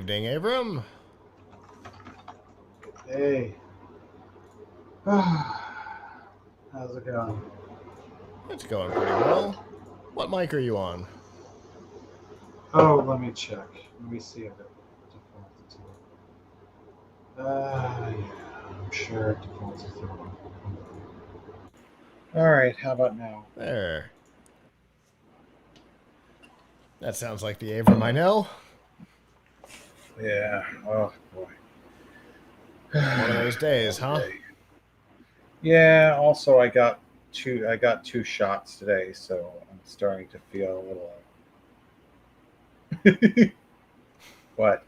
evening, Avram. Hey. How's it going? It's going pretty well. What mic are you on? Oh, let me check. Let me see if it defaulted to. Yeah, I'm sure it defaulted to. All right, how about now? There. That sounds like the Avram I know. Yeah. Oh boy. One of those days, Another huh? day. Yeah. Also, I got two shots today, so I'm starting to feel a little. What?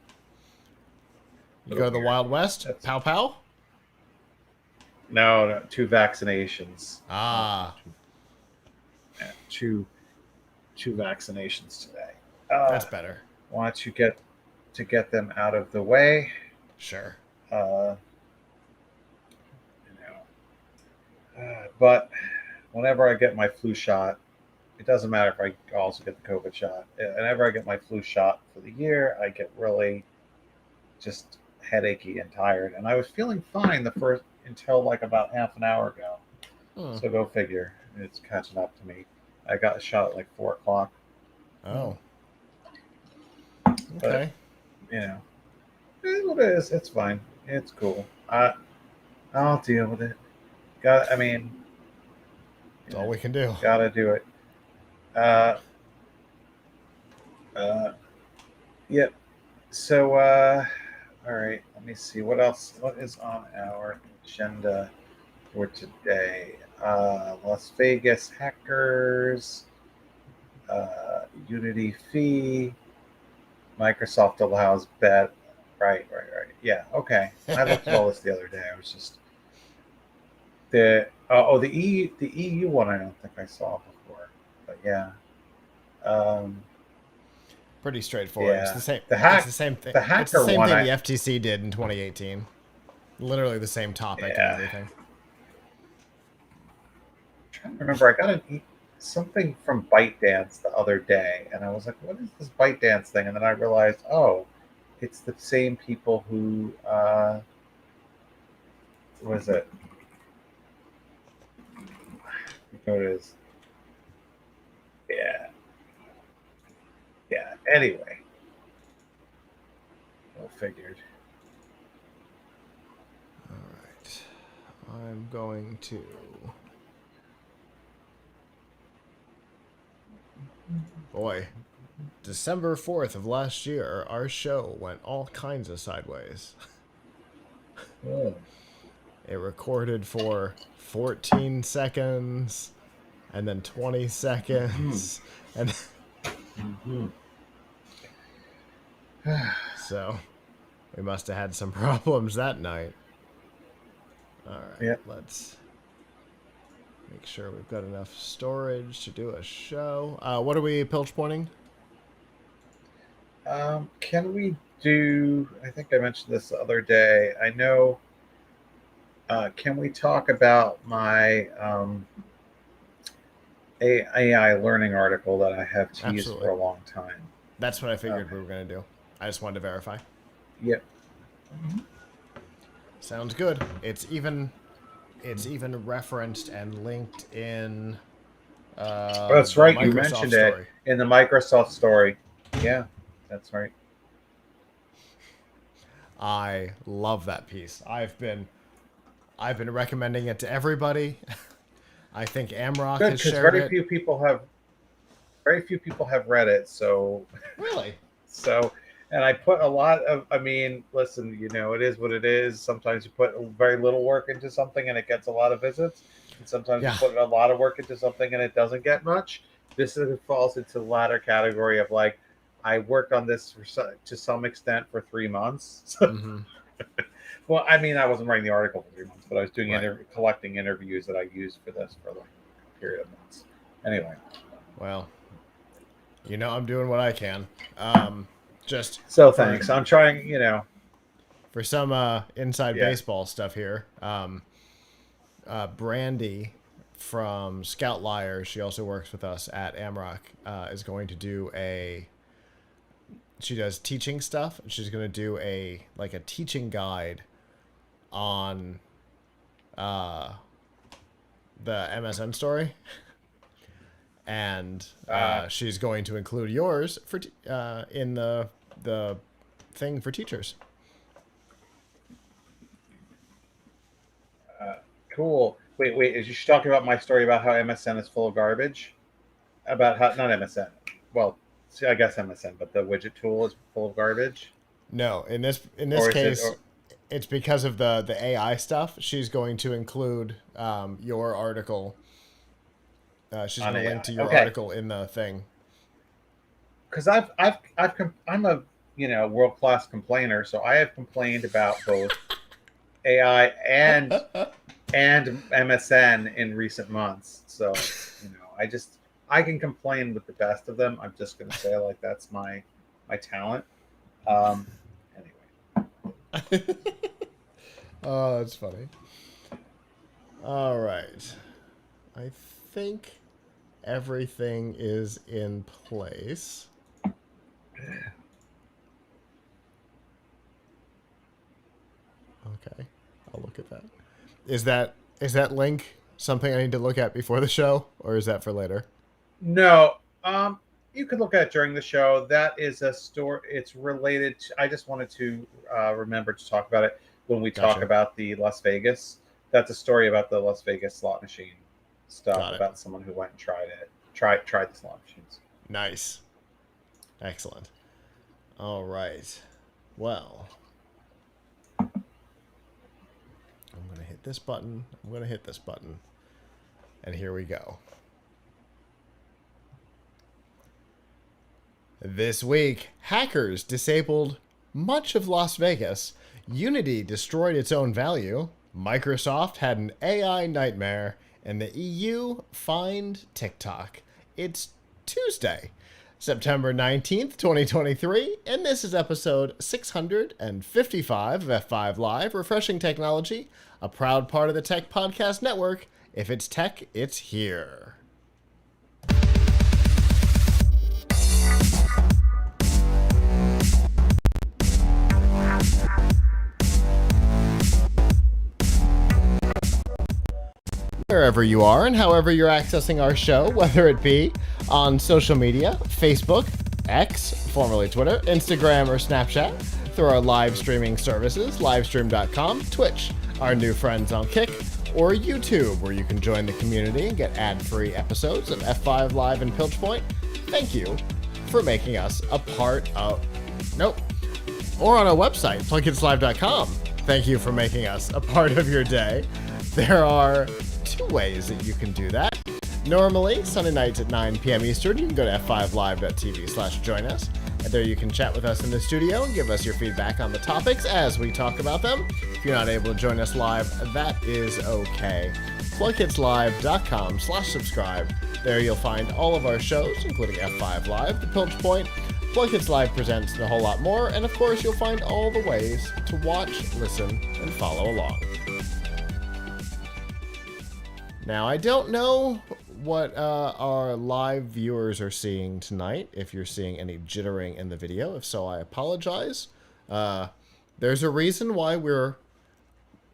You go Little to the weird. Wild West? That's Pow pow? no, two vaccinations. Ah, Yeah, two vaccinations today. that's better. Want to get them out of the way. Sure. Uh, but whenever I get my flu shot, it doesn't matter if I also get the COVID shot. Whenever I get my flu shot for the year, I get really just headachy and tired. And I was feeling fine the first until like about half an hour ago. Hmm. So go figure, it's catching up to me. I got a shot at like 4 o'clock, Oh. but Okay. you know, it is what it is. It's fine. It's cool. I'll deal with it. Got. I mean, That's all we can do. gotta do it. Uh, uh, yep. So, all right. Let me see what else. What is on our agenda for today? Las Vegas hackers, Unity fee. Microsoft allows bet. Right. Yeah. Okay. I looked at all this the other day. I was just the EU one. I don't think I saw before, but yeah. Um, Pretty straightforward. It's yeah. the same. The It's hack the same thing. the It's the hacker same one. thing the FTC did in 2018. Literally the same topic and Yeah. everything. Trying to remember. I got something from ByteDance the other day, and I was like, "What is this ByteDance thing?" And then I realized, oh, it's the same people who what is it? You know what it is? Yeah, yeah. Anyway, well figured. All right. I'm going to. Boy, December 4th of last year, our show went all kinds of sideways. Oh. It recorded for 14 seconds and then 20 Mm-hmm. seconds. And Mm-hmm. so we must have had some problems that night. All right, Yep. let's make sure we've got enough storage to do a show. What are we pilch pointing? Can we do? I think I mentioned this the other day. I know. Can we talk about my AI learning article that I have teased for Absolutely. a long time? That's what I figured Okay. we were going to do. I just wanted to verify. Yep. Sounds good. It's even referenced and linked in That's the right. You Microsoft mentioned it story. in the Microsoft story. Yeah, that's right. I love that piece. I've been recommending it to everybody. I think Amrock Good, has because shared it. very few people have read it. So Really? so, and I put a lot of. I mean, listen, it is what it is. Sometimes you put very little work into something and it gets a lot of visits, and sometimes you Yeah. put a lot of work into something and it doesn't get much. Falls into the latter category of like, I worked on this to some extent for 3 months. Mm-hmm. Well, I mean, I wasn't writing the article for 3 months, but I was doing Right. collecting interviews that I used for this for like a period of months. Anyway, Well, I'm doing what I can. Just so for thanks. I'm trying. for some inside Yeah. baseball stuff here. Brandy from Scout Liar, she also works with us at Amrock, is going to do she does teaching stuff. She's gonna do a teaching guide on the MSN story, and she's going to include yours for in the thing for teachers. Cool. Wait. Is she talking about my story about how MSN is full of garbage? About how not MSN. Well, see, I guess MSN, but the widget tool is full of garbage. No, in this Or is case, it? it's because of the AI stuff. She's going to include your article. She's going to link to your article in the thing. Because I'm a world class complainer, so I have complained about both AI and MSN in recent months. So I can complain with the best of them. I'm just going to say like that's my talent. Anyway. Oh, that's funny. All right. I think everything is in place. Okay. I'll look at that. Is that link something I need to look at before the show, or is that for later? No. You could look at it during the show. That is a story. It's related to, I just wanted to remember to talk about it when we talk about the Las Vegas. That's a story about the Las Vegas slot machine stuff, about someone who went and tried the slot machines. Nice. Excellent. All right. Well, I'm going to hit this button. I'm going to hit this button. And here we go. This week, hackers disabled much of Las Vegas. Unity destroyed its own value. Microsoft had an AI nightmare. And the EU fined TikTok. It's Tuesday, September 19th, 2023, and this is episode 655 of F5 Live, Refreshing Technology, a proud part of the Tech Podcast Network. If it's tech, it's here. Wherever you are and however you're accessing our show, whether it be on social media, Facebook, X, formerly Twitter, Instagram, or Snapchat, through our live streaming services, livestream.com, Twitch, our new friends on Kick, or YouTube, where you can join the community and get ad-free episodes of F5 Live and Piltch Point. Thank you for making us a part of... Nope. Or on our website, PLUGHITZlive.com. Thank you for making us a part of your day. There are two ways that you can do that. Normally, Sunday nights at 9 p.m. Eastern, you can go to f5live.tv/join us. And there you can chat with us in the studio and give us your feedback on the topics as we talk about them. If you're not able to join us live, that is okay. PLUGHITZlive.com/subscribe. There you'll find all of our shows, including F5 Live, The Piltch Point, PLUGHITZ Live Presents, and a whole lot more. And of course, you'll find all the ways to watch, listen, and follow along. Now, I don't know what our live viewers are seeing tonight, if you're seeing any jittering in the video. If so, I apologize. There's a reason why we're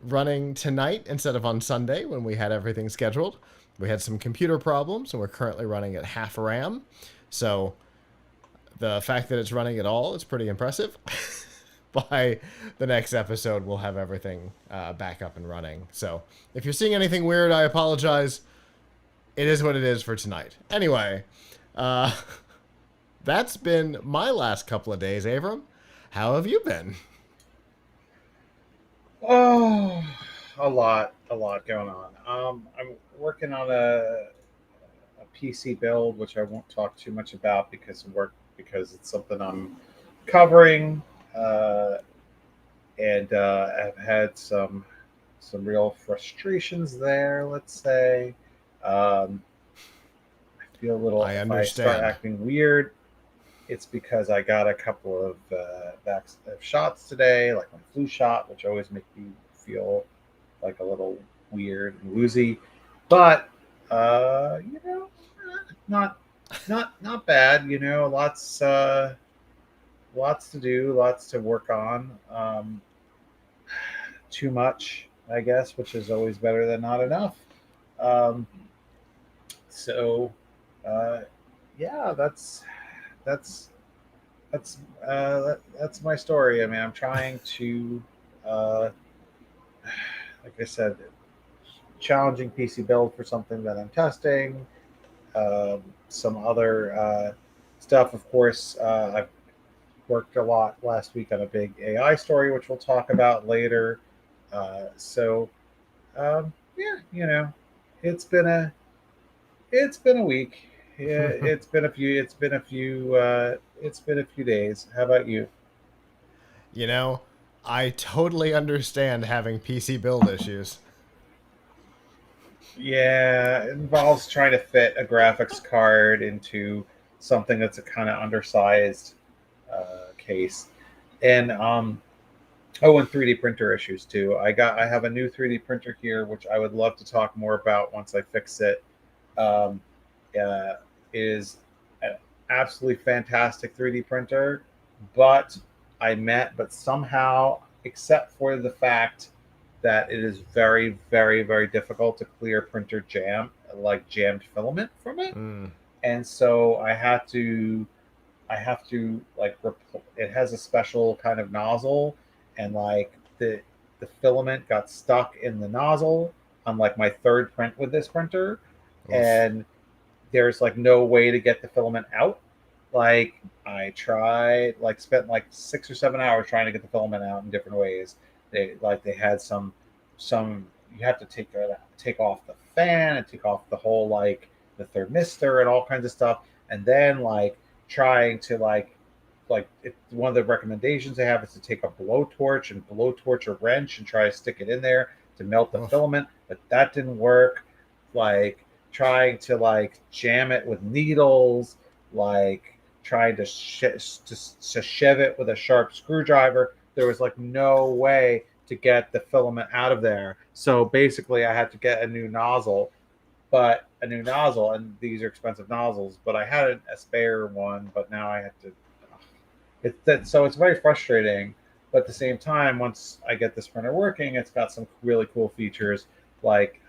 running tonight instead of on Sunday when we had everything scheduled. We had some computer problems, and we're currently running at half RAM. So the fact that it's running at all is pretty impressive. By the next episode, we'll have everything back up and running. So if you're seeing anything weird, I apologize. It is what it is for tonight. Anyway, that's been my last couple of days, Avram. How have you been? Oh, a lot going on. I'm working on a PC build, which I won't talk too much about because it's something I'm covering. And I've had some real frustrations there, let's say. I feel a little, I understand. If I start acting weird, it's because I got a couple of shots today, like my flu shot, which always make me feel like a little weird and woozy. But not bad, lots lots to do, lots to work on. Too much, I guess, which is always better than not enough. Um, so, uh, yeah, that's that's my story. I mean, I'm trying to, uh, like I said, challenging PC build for something that I'm testing. Some other stuff, of course. I've worked a lot last week on a big AI story, which we'll talk about later. Yeah, it's been a it's been a week. Yeah, it's been a few days. How about you? You know, I totally understand having PC build issues. Yeah, it involves trying to fit a graphics card into something that's a kind of undersized case, and oh, and 3D printer issues too. I have a new 3D printer here, which I would love to talk more about once I fix it. Um, uh, is an absolutely fantastic 3D printer, but but somehow, except for the fact that it is very, very, very difficult to clear printer like jammed filament from it. Mm. And so I have to it has a special kind of nozzle, and like the filament got stuck in the nozzle on like my third print with this printer, Oof. and there's like no way to get the filament out. Like I tried, like spent like 6 or 7 hours trying to get the filament out in different ways. They had some you have to take off the fan and take off the whole like the thermistor and all kinds of stuff, and then like trying to one of the recommendations they have is to take a blowtorch and blowtorch a wrench and try to stick it in there to melt the Oof. filament, but that didn't work. Like trying to like jam it with needles, like trying to shove it with a sharp screwdriver. There was like no way to get the filament out of there. So basically, I had to get a new nozzle, and these are expensive nozzles. But I had a spare one, but now I have to. So it's very frustrating. But at the same time, once I get this printer working, it's got some really cool features like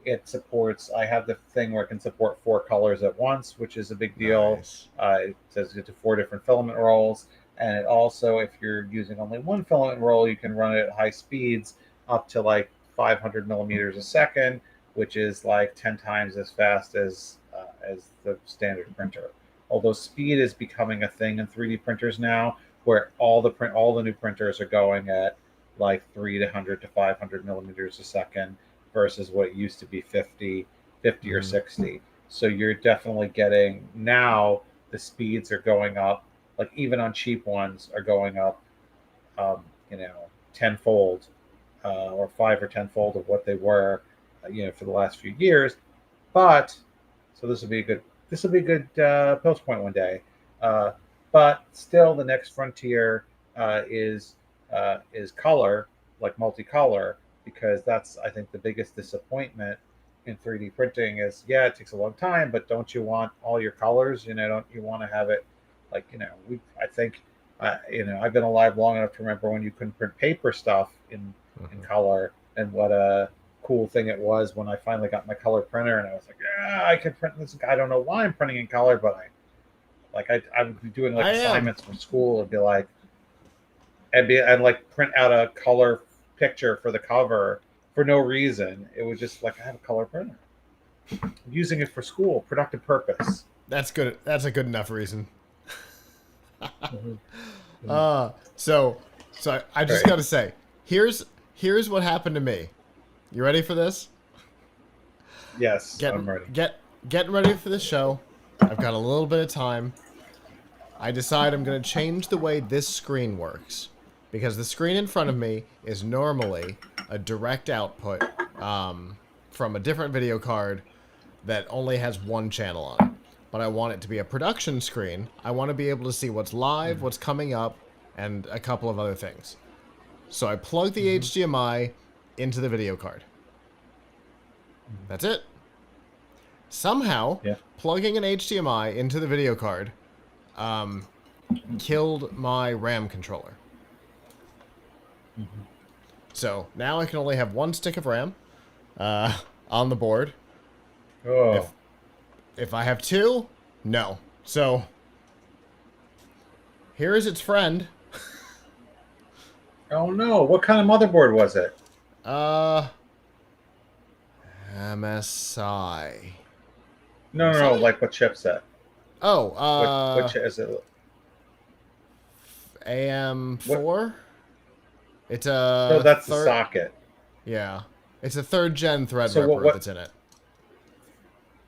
it supports. I have the thing where it can support 4 colors at once, which is a big deal. Nice. It says get to 4 different filament rolls, and it also, if you're using only one filament roll, you can run it at high speeds up to like 500 millimeters a second, which is like 10 times as fast as the standard printer. Although speed is becoming a thing in 3D printers now, where all the new printers are going at like 300 to 500 millimeters a second versus what used to be 50 or Mm. 60. So you're definitely getting now the speeds are going up, like even on cheap ones are going up, um, you know, tenfold or 5 or 10-fold of what they were, for the last few years. But so this will be a good Piltch point one day. Uh, but still, the next frontier is color, like multicolor, because that's I think the biggest disappointment in 3D printing is yeah, it takes a long time, but don't you want all your colors? Don't you want to have it like we I think I've been alive long enough to remember when you couldn't print paper stuff in Mhm. color, and what a cool thing it was when I finally got my color printer, and I was like, yeah, I can print this. I don't know why I'm printing in color, but I would be doing like I am. assignments from school and be like, and like print out a color picture for the cover for no reason. It was just like I have a color printer. I'm using it for school, productive purpose. That's good. That's a good enough reason. Mhm. Mhm. So I just Right. gotta say, here's what happened to me. You ready for this? Yes, Getting I'm ready. getting ready for the show. I've got a little bit of time. I decide I'm gonna change the way this screen works because the screen in front of me is normally a direct output from a different video card that only has one channel on it. But I want it to be a production screen. I want to be able to see what's live, what's coming up, and a couple of other things. So I plug the Mm-hmm. HDMI into the video card. That's it. Somehow, Yeah. plugging an HDMI into the video card, um, killed my RAM controller. Mm-hmm. So now I can only have one stick of RAM on the board. Oh, If I have two, no. So here is its friend. oh no! What kind of motherboard was it? Uh, MSI. No, no, no. MSI? Like what chipset? Oh, Which is it? What? AM4. It's No, a that's the third. socket. Yeah, it's a third gen So what? Threadripper What? that's in it.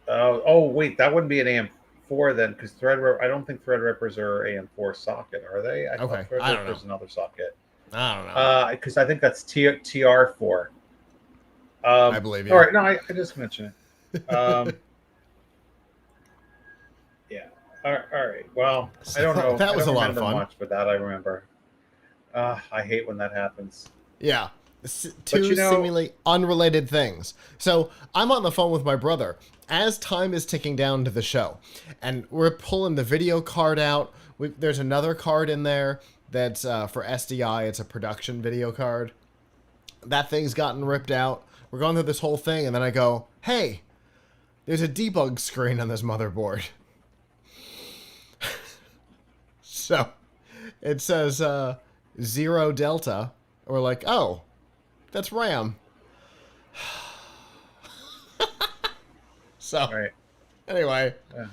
Oh wait, that wouldn't be an AM4 then, because Threadripper. I don't think Threadrippers are AM4 socket, are they? I Okay, thought I don't know. Threadripper's another socket. I don't know. Because I think that's TR4. I believe All you. right, no, I just mentioned it. Yeah. All right. Well, I don't So know. that I was a don't lot of remember fun. much, but that I remember. I hate when that happens. Yeah. But Two seemingly unrelated things. So I'm on the phone with my brother as time is ticking down to the show, and we're pulling the video card out. There's another card in there that's for SDI. It's a production video card. That thing's gotten ripped out. We're going through this whole thing, and then I go, "Hey, there's a debug screen on this motherboard." So it says 0 delta. We're like, "Oh, that's RAM." So, right. anyway, Yeah.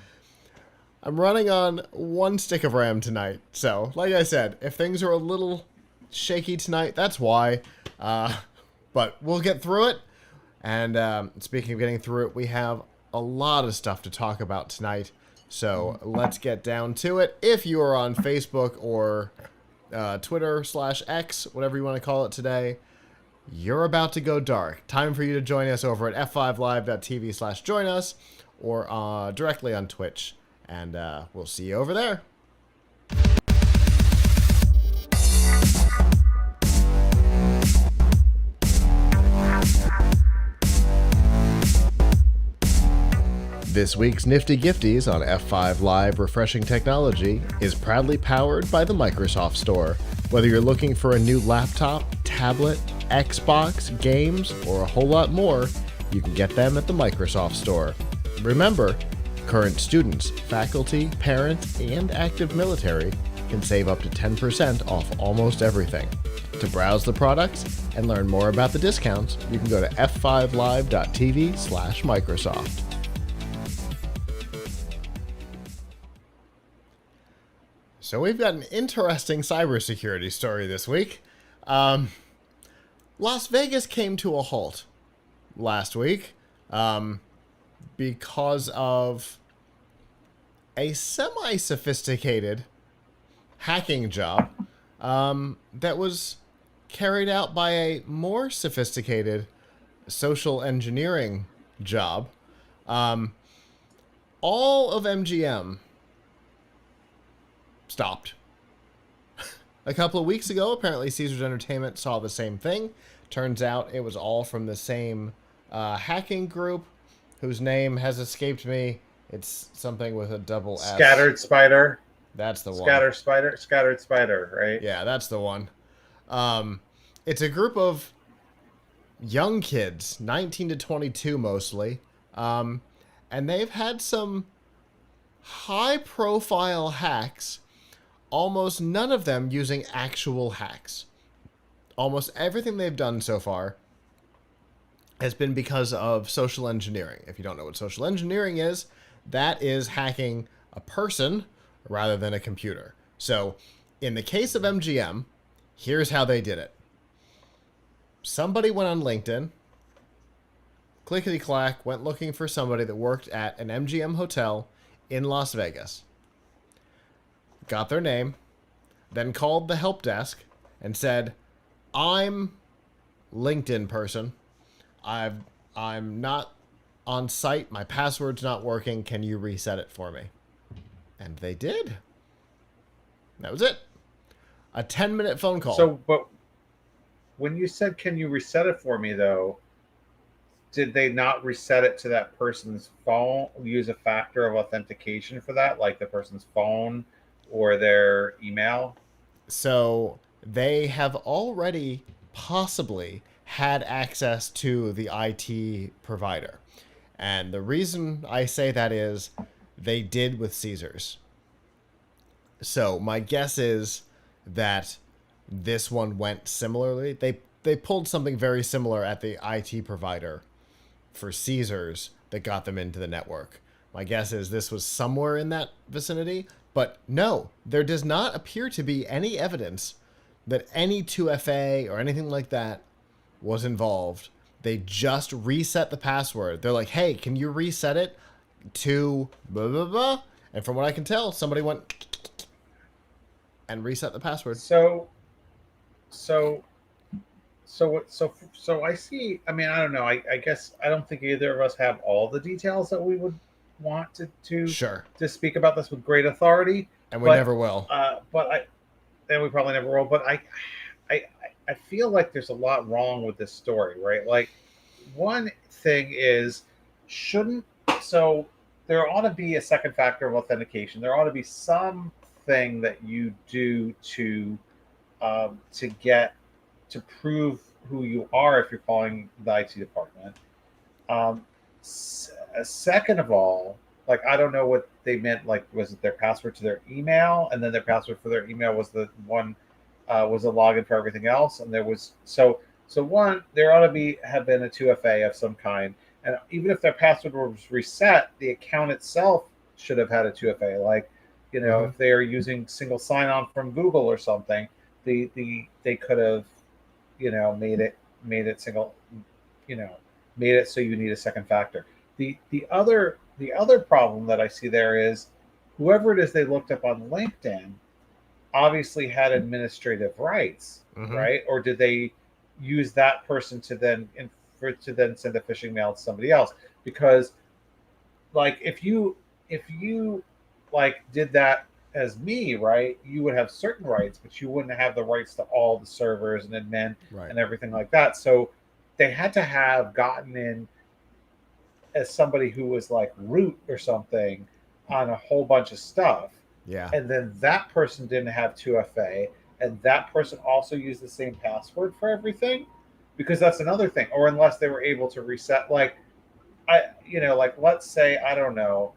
I'm running on one stick of RAM tonight. So, like I said, if things are a little shaky tonight, that's why. But we'll get through it. And speaking of getting through it, we have a lot of stuff to talk about tonight. So let's get down to it. If you are on Facebook or Twitter/X, whatever you want to call it today, you're about to go dark. Time for you to join us over at f5live.tv/join us or directly on Twitch. And we'll see you over there. This week's Nifty Gifties on F5 Live Refreshing Technology is proudly powered by the Microsoft Store. Whether you're looking for a new laptop, tablet, Xbox, games, or a whole lot more, you can get them at the Microsoft Store. Remember, current students, faculty, parents, and active military can save up to 10% off almost everything. To browse the products and learn more about the discounts, you can go to f5live.tv/Microsoft. So we've got an interesting cybersecurity story this week. Las Vegas came to a halt last week because of a semi-sophisticated hacking job that was carried out by a more sophisticated social engineering job. All of MGM stopped. A couple of weeks ago, apparently Caesars Entertainment saw the same thing. Turns out it was all from the same hacking group whose name has escaped me. It's something with a double S. Scattered Spider. That's the one. Scattered Spider, right? Yeah, that's the one. It's a group of young kids, 19 to 22 mostly, and they've had some high-profile hacks, almost none of them using actual hacks. Almost everything they've done so far has been because of social engineering. If you don't know what social engineering is, that is hacking a person rather than a computer. So, in the case of MGM, here's how they did it. Somebody went on LinkedIn, clickety-clack, went looking for somebody that worked at an MGM hotel in Las Vegas. Got their name, then called the help desk and said, "I'm LinkedIn person. I'm not on site. My password's not working. Can you reset it for me?" And they did. That was it. A 10-minute phone call. So, but when you said, "Can you reset it for me," though, did they not reset it to that person's phone? Use a factor of authentication for that, like the person's phone or their email? So they have already possibly had access to the IT provider. And the reason I say that is they did with Caesars. So my guess is that this one went similarly. They pulled something very similar at the IT provider for Caesars that got them into the network. My guess is this was somewhere in that vicinity, but no, there does not appear to be any evidence that any 2FA or anything like that was involved. They just reset the password. They're like, hey, can you reset it to blah, blah, blah? And from what I can tell, somebody went and reset the password. So, so, so I see. I mean, I don't know. I guess I don't think either of us have all the details that we would want Sure. to speak about this with great authority. And we never will. But I, and we probably never will. But I, I feel like there's a lot wrong with this story, right? Like, one thing is, shouldn't so there ought to be a second factor of authentication. There ought to be something that you do to prove who you are if you're calling the IT department. Second of all, like, I don't know what they meant. Like, was it their password to their email, and then their password for their email was the one was a login for everything else, and there was so one, there ought to have been a 2FA of some kind, and even if their password was reset, the account itself should have had a 2FA. Like, if they are using single sign-on from Google or something, they could have made it single, made it so you need a second factor. The other problem that I see there is whoever it is they looked up on LinkedIn obviously had administrative rights, right? Or did they use that person to then send a phishing mail to somebody else? Because, like, if you like did that as me, right, you would have certain rights, but you wouldn't have the rights to all the servers and admin and everything like that. So they had to have gotten in as somebody who was like root or something on a whole bunch of stuff. Yeah. And then that person didn't have 2FA, and that person also used the same password for everything, because that's another thing. Or unless they were able to reset, like, like, let's say, I don't know,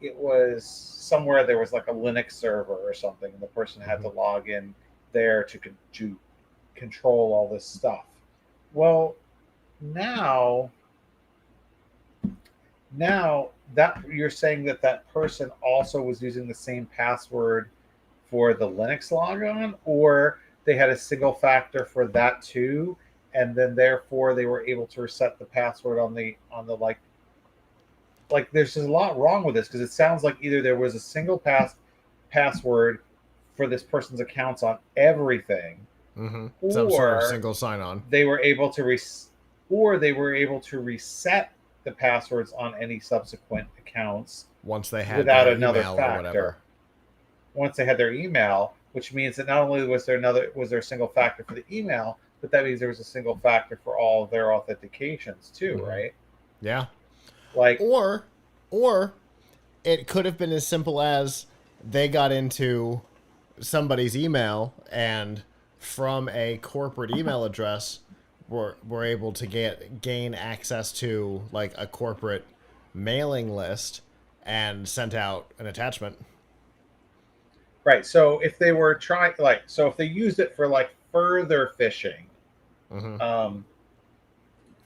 it was somewhere there was like a Linux server or something, and the person had to log in there to control all this stuff. Well, now that you're saying that person also was using the same password for the Linux logon, or they had a single factor for that too, and then therefore they were able to reset the password on the like there's just a lot wrong with this, because it sounds like either there was a single password for this person's accounts on everything, or some sort of single sign-on. They were able to reset the passwords on any subsequent accounts once they had without their another email factor. Or whatever. Once they had their email, which means that not only was there a single factor for the email, but that means there was a single factor for all of their authentications too, right? Yeah. Like, or it could have been as simple as they got into somebody's email, and from a corporate email address were able to gain access to like a corporate mailing list and sent out an attachment. Right. So if they were trying, like, so if they used it for like further phishing,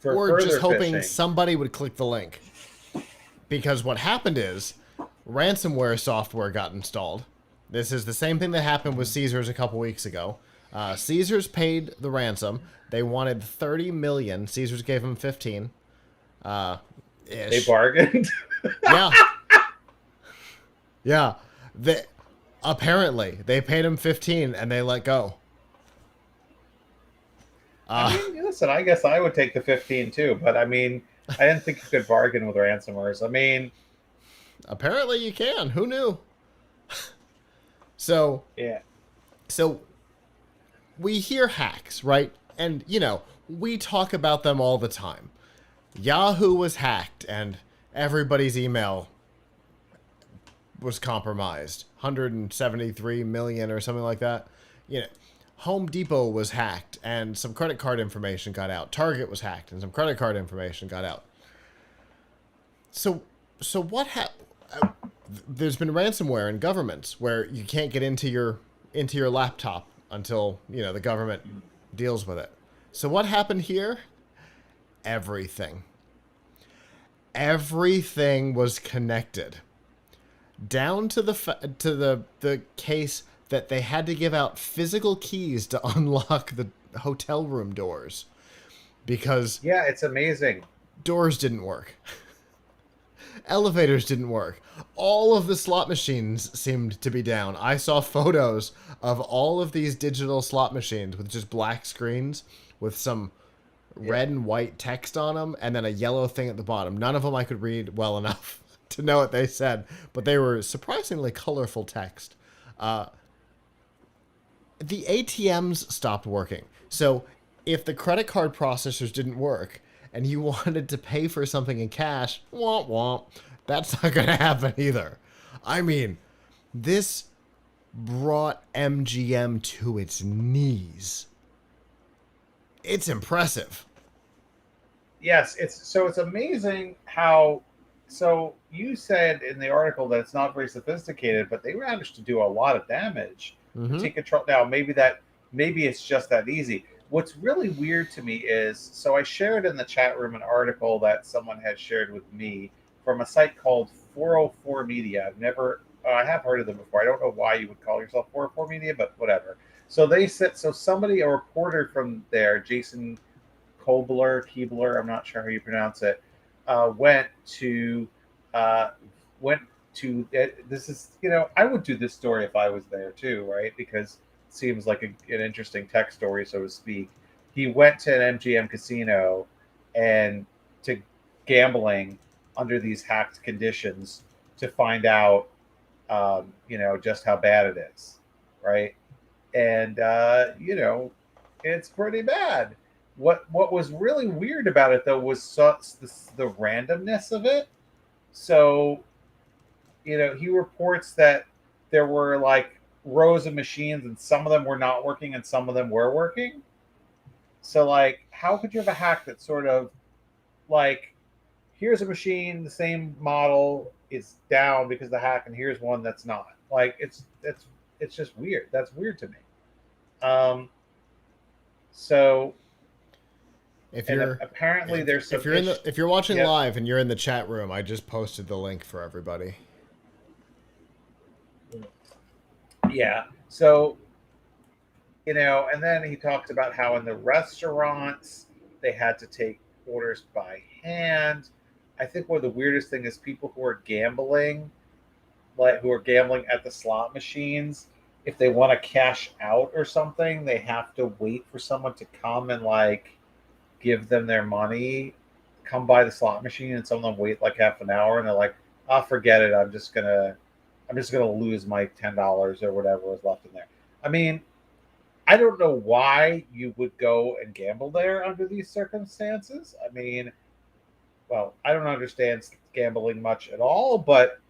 or just hoping somebody would click the link, because what happened is ransomware software got installed. This is the same thing that happened with Caesars a couple weeks ago. Caesars paid the ransom. They wanted 30 million. Caesars gave them 15. They bargained. Yeah. Yeah. Apparently, they paid him 15 and they let go. I mean, listen, I guess I would take the 15 too, but I mean, I didn't think you could bargain with ransomwares. I mean, apparently you can. Who knew? So, yeah. So we hear hacks, right? And, we talk about them all the time. Yahoo was hacked and everybody's email was compromised. 173 million or something like that. You know, Home Depot was hacked and some credit card information got out. Target was hacked and some credit card information got out. So so what there's been ransomware in governments where you can't get into your laptop until, you know, the government deals with it. So what happened here? Everything. Everything was connected. Down to the case that they had to give out physical keys to unlock the hotel room doors because Yeah, it's amazing. doors didn't work. Elevators didn't work. All of the slot machines seemed to be down. I saw photos of all of these digital slot machines with just black screens with some red and white text on them and then a yellow thing at the bottom. None of them I could read well enough to know what they said, but they were surprisingly colorful text. The ATMs stopped working. So if the credit card processors didn't work and you wanted to pay for something in cash, womp womp, that's not going to happen either. I mean, this brought MGM to its knees. It's impressive. Yes, it's amazing how. So you said in the article that it's not very sophisticated, but they managed to do a lot of damage to Mm-hmm. take control. Now maybe it's just that easy. What's really weird to me is, so I shared in the chat room an article that someone had shared with me from a site called 404 Media. I have heard of them before. I don't know why you would call yourself 404 Media, but whatever. So they said, a reporter from there, Jason Keebler, I'm not sure how you pronounce it, went to uh, went to this is, I would do this story if I was there too, right? Because it seems like an interesting tech story, so to speak. He went to an MGM casino and to gambling under these hacked conditions to find out, just how bad it is, right? And it's pretty bad. What was really weird about it though was the randomness of it. So, he reports that there were like rows of machines and some of them were not working and some of them were working. So like, how could you have a hack that sort of like, here's a machine, the same model is down because of the hack, and here's one that's not. Like, it's just weird. That's weird to me. Um, so, If and you're apparently there's some if you're watching Yep. live and you're in the chat room, I just posted the link for everybody. Yeah. So, and then he talks about how in the restaurants they had to take orders by hand. I think one of the weirdest thing is people who are gambling, like who are gambling at the slot machines. If they want to cash out or something, they have to wait for someone to come and like give them their money, come by the slot machine, and some of them wait like half an hour, and they're like, "I'll forget it. I'm just gonna lose my $10 or whatever was left in there." I mean, I don't know why you would go and gamble there under these circumstances. I mean, well, I don't understand gambling much at all, but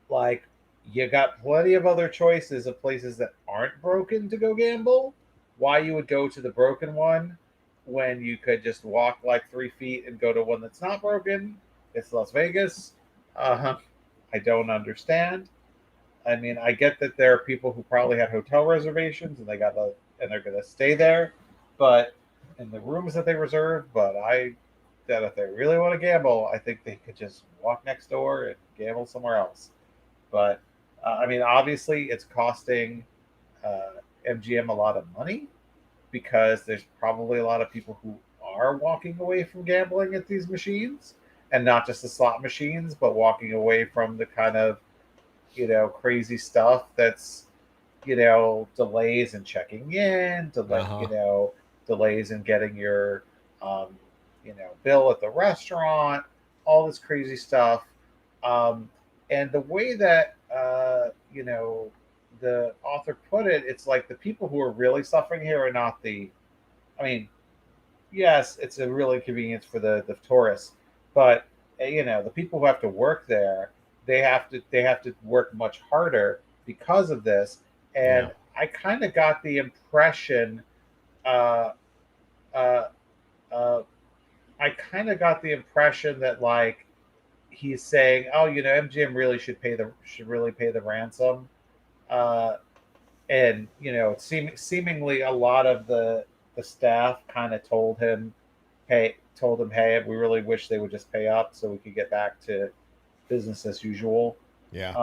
like, you got plenty of other choices of places that aren't broken to go gamble. Why you would go to the broken one when you could just walk like 3 feet and go to one that's not broken? It's Las Vegas. Uh, I don't understand. I mean, I get that there are people who probably had hotel reservations and they're gonna stay there, but in the rooms that they reserved. But that if they really want to gamble, I think they could just walk next door and gamble somewhere else. But I mean, obviously, it's costing MGM a lot of money because there's probably a lot of people who are walking away from gambling at these machines, and not just the slot machines, but walking away from the kind of crazy stuff that's delays in checking in, Uh-huh. delays in getting your um, bill at the restaurant, all this crazy stuff. And the way that the author put it, it's like the people who are really suffering here are not the. I mean, yes, it's a real inconvenience for the tourists, but the people who have to work there, they have to work much harder because of this. Yeah. And I kind of got the impression, uh, uh, uh, I kind of got the impression that like he's saying, oh, MGM really should really pay the ransom. Uh, and seemingly a lot of the staff kind of told him, hey, we really wish they would just pay up so we could get back to business as usual. Yeah.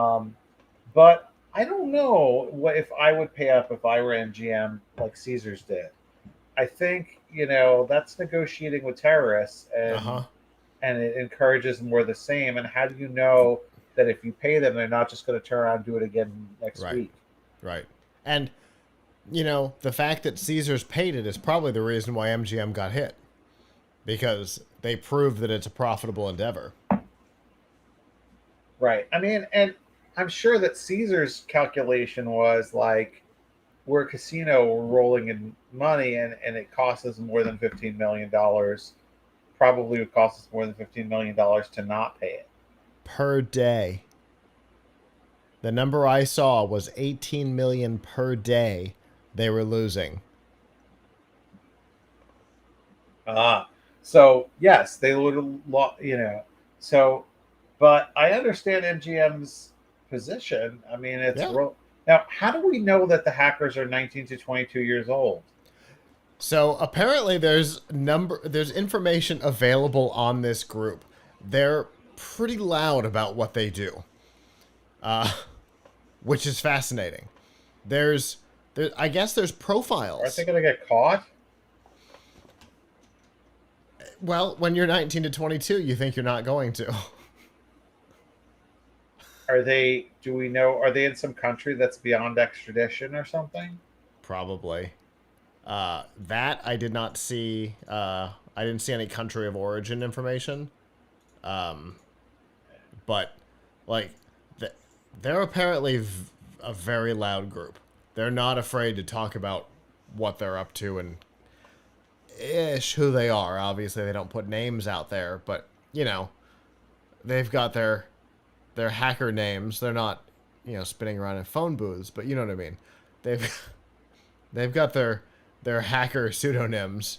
But I don't know what if I would pay up if I were MGM like Caesars did. I think that's negotiating with terrorists, Uh and huh. it encourages more the same. And how do you know that if you pay them, they're not just going to turn around and do it again next Right. week? Right. And the fact that Caesars paid it is probably the reason why MGM got hit, because they proved that it's a profitable endeavor. Right. I mean, and I'm sure that Caesar's calculation was like, we're a casino, we're rolling in money, and it costs us more than $15 million. Probably would cost us more than $15 million to not pay it. Per day. The number I saw was 18 million per day they were losing. So yes, they would have, so, but I understand MGM's position. I mean, it's Yeah. real. Now, how do we know that the hackers are 19 to 22 years old? So apparently there's information available on this group. They're pretty loud about what they do. Which is fascinating. I guess there's Aren't profiles. they going to get caught? Well, when you're 19 to 22, you think you're not going to. Are they? Do we know? Are they in some country that's beyond extradition or something? Probably. That I did not see. I didn't see any country of origin information. But like, they're apparently a very loud group. They're not afraid to talk about what they're up to and who they are. Obviously, they don't put names out there, but they've got their hacker names. They're not spinning around in phone booths, but you know what I mean. They've they've got their hacker pseudonyms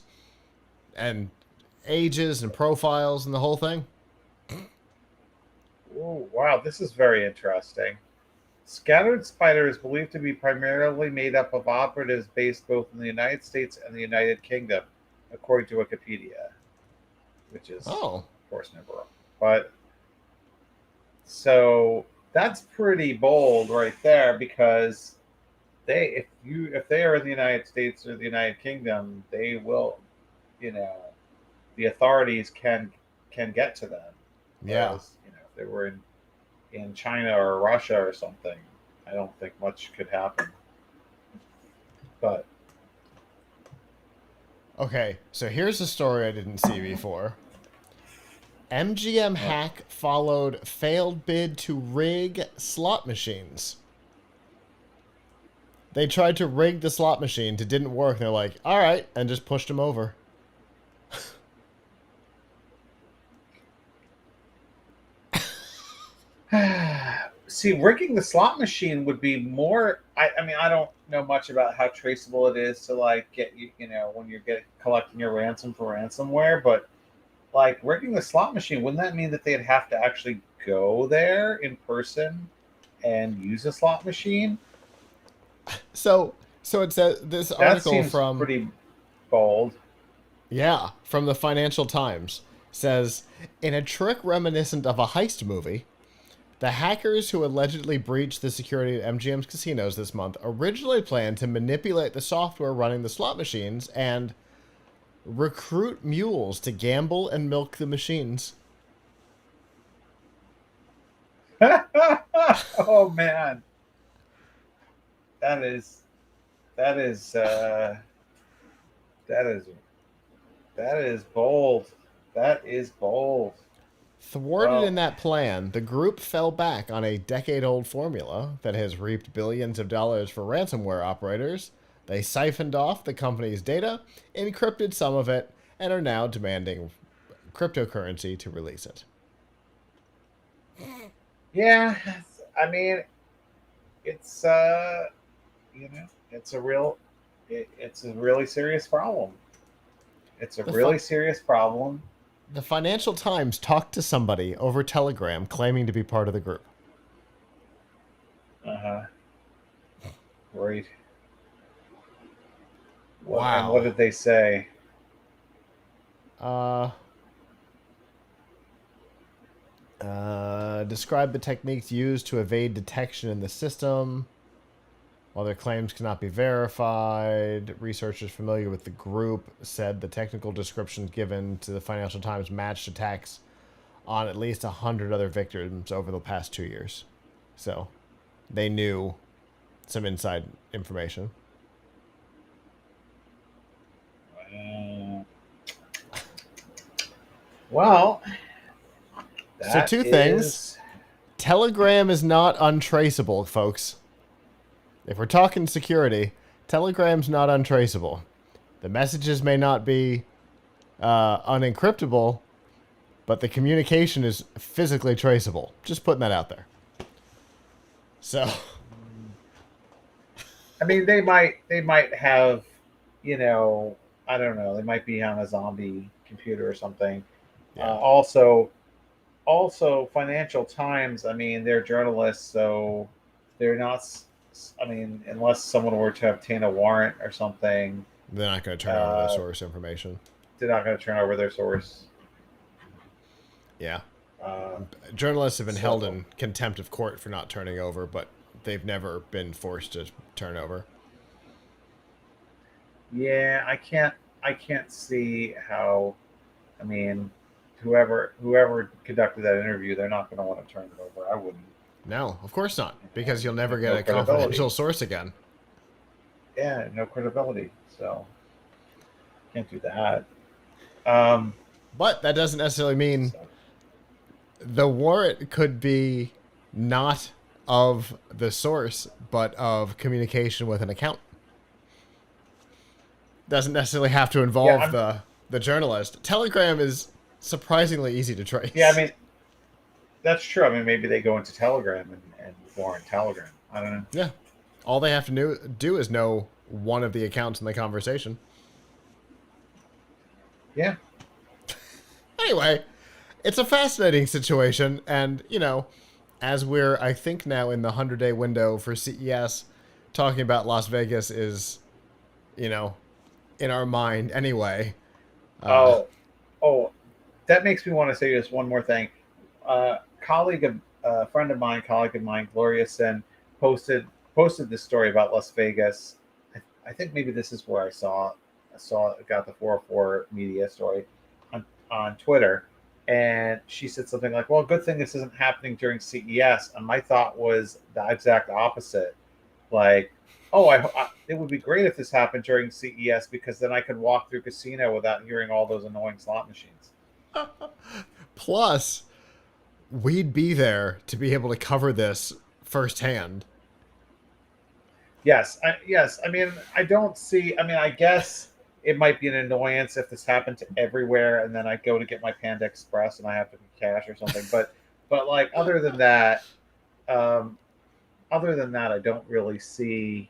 and ages and profiles and the whole thing. Oh, wow, this is very interesting. Scattered Spider is believed to be primarily made up of operatives based both in the United States and the United Kingdom, according to Wikipedia, which is, Oh, of course, never wrong. But so that's pretty bold right there, because if they are in the United States or the United Kingdom, they will, you know, the authorities can get to them. yeah. Whereas, if they were in China or Russia or something, I don't think much could happen. But Okay, so here's a story I didn't see before. MGM hack followed failed bid to rig slot machines. They tried to rig the slot machines. It didn't work. They're like, all right, and just pushed them over. see, rigging the slot machine would be more. I mean, I don't know much about how traceable it is to like get when you're collecting your ransom for ransomware, but like rigging the slot machine, wouldn't that mean that they'd have to actually go there in person and use a slot machine? So it says this That article seems from pretty bold. from the Financial Times says in a trick reminiscent of a heist movie, the hackers who allegedly breached the security at MGM's casinos this month originally planned to manipulate the software running the slot machines and recruit mules to gamble and milk the machines. Oh man, that is that is that is that is bold. That is bold. Thwarted in Well, that plan, the group fell back on a decade-old formula that has reaped billions of dollars for ransomware operators. They siphoned off the company's data, encrypted some of it, and are now demanding cryptocurrency to release it. Yeah, I mean, it's it's a it's a really serious problem. It's a The fi- really serious problem. the Financial Times talked to somebody over Telegram claiming to be part of the group. Uh-huh. Right. What Wow. did they say? Uh, describe the techniques used to evade detection in the system. While their claims cannot be verified, researchers familiar with the group said the technical descriptions given to the Financial Times matched attacks on at least 100 other victims over the past 2 years. So they knew some inside information. Uh, well, So, that two things. is Telegram is not untraceable, folks. If we're talking security, Telegram's not untraceable. The messages may not be unencryptable, but the communication is physically traceable. Just putting that out there. So, I mean, they might have, I don't know, they might be on a zombie computer or something. yeah. Also, Financial Times. I mean, they're journalists, so they're not. I mean, unless someone were to obtain a warrant or something, They're not going to turn over their uh, source information. they're not going to turn over their source. Yeah. Uh, Journalists have been held so in contempt of court for not turning over, but they've never been forced to turn over. yeah, I can't see how. I mean, whoever conducted that interview, they're not going to want to turn it over. I wouldn't. No, of course not, because you'll never get No a credibility. confidential source again. Yeah, no credibility. So can't do that. Um, But that doesn't necessarily mean so the warrant could be not of the source, but of communication with an account. Doesn't necessarily have to yeah, involve the journalist. Telegram is surprisingly easy to yeah. I trace. mean, that's true. I mean, maybe they go into Telegram and warrant Telegram. I don't know. Yeah. All they have to do is know one of the accounts in the conversation. Yeah, Anyway, it's a fascinating situation, and as we're I think now in the 100-day window for CES, talking about Las Vegas is, you know, in our mind anyway. Uh, Oh, oh, that makes me want to say just one more thing. Friend of mine, colleague of mine, Gloria Sen, posted posted this story about Las Vegas. I think maybe this is where got the 404 media story on Twitter, and she said something like, "Well, good thing this isn't happening during CES." And my thought was the exact opposite. Like, oh, it would be great if this happened during CES because then I could walk through casino without hearing all those annoying slot machines. Plus, we'd be there to be able to cover this firsthand. Yes. I mean, I don't see. I mean, I guess it might be an annoyance if this happened to everywhere, and then I go to get my Panda Express and I have to pay cash or something. But like um, other than that, I don't really see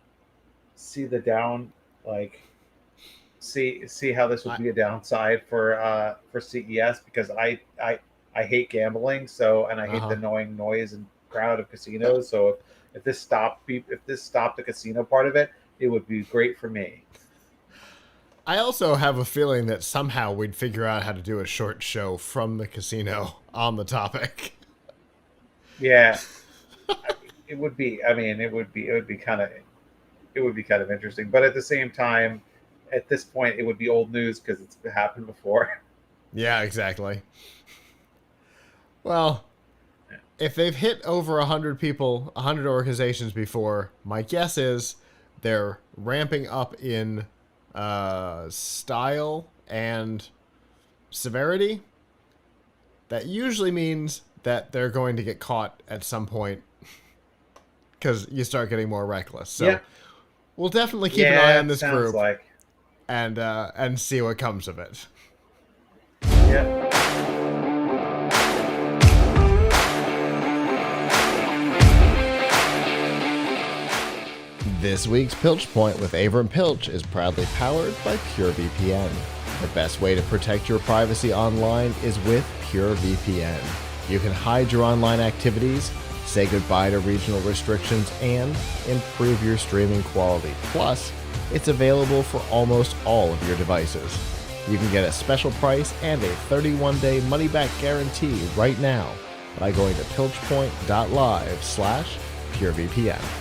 the down like see how this would I be a downside for CES because I hate gambling, so and I uh hate the huh. annoying noise and crowd of casinos. So if this stopped the casino part of it, it would be great for me. I also have a feeling that somehow we'd figure out how to do a short show from the casino on the topic. Yeah, it would be. I mean, it would be kind of interesting, but at the same time, at this point, it would be old news because it's happened before. Yeah, exactly. Well, if they've hit over 100 people, 100 organizations before, my guess is they're ramping up in style and severity. That usually means that they're going to get caught at some point because you start getting more reckless. Yeah, So we'll definitely keep an eye yeah, on it this sounds group like. and see what comes of it. Yeah. This week's Piltch Point with Avram Piltch is proudly powered by PureVPN. The best way to protect your privacy online is with PureVPN. You can hide your online activities, say goodbye to regional restrictions, and improve your streaming quality. Plus, it's available for almost all of your devices. You can get a special price and a 31-day money-back guarantee right now by going to piltchpoint.live/PureVPN.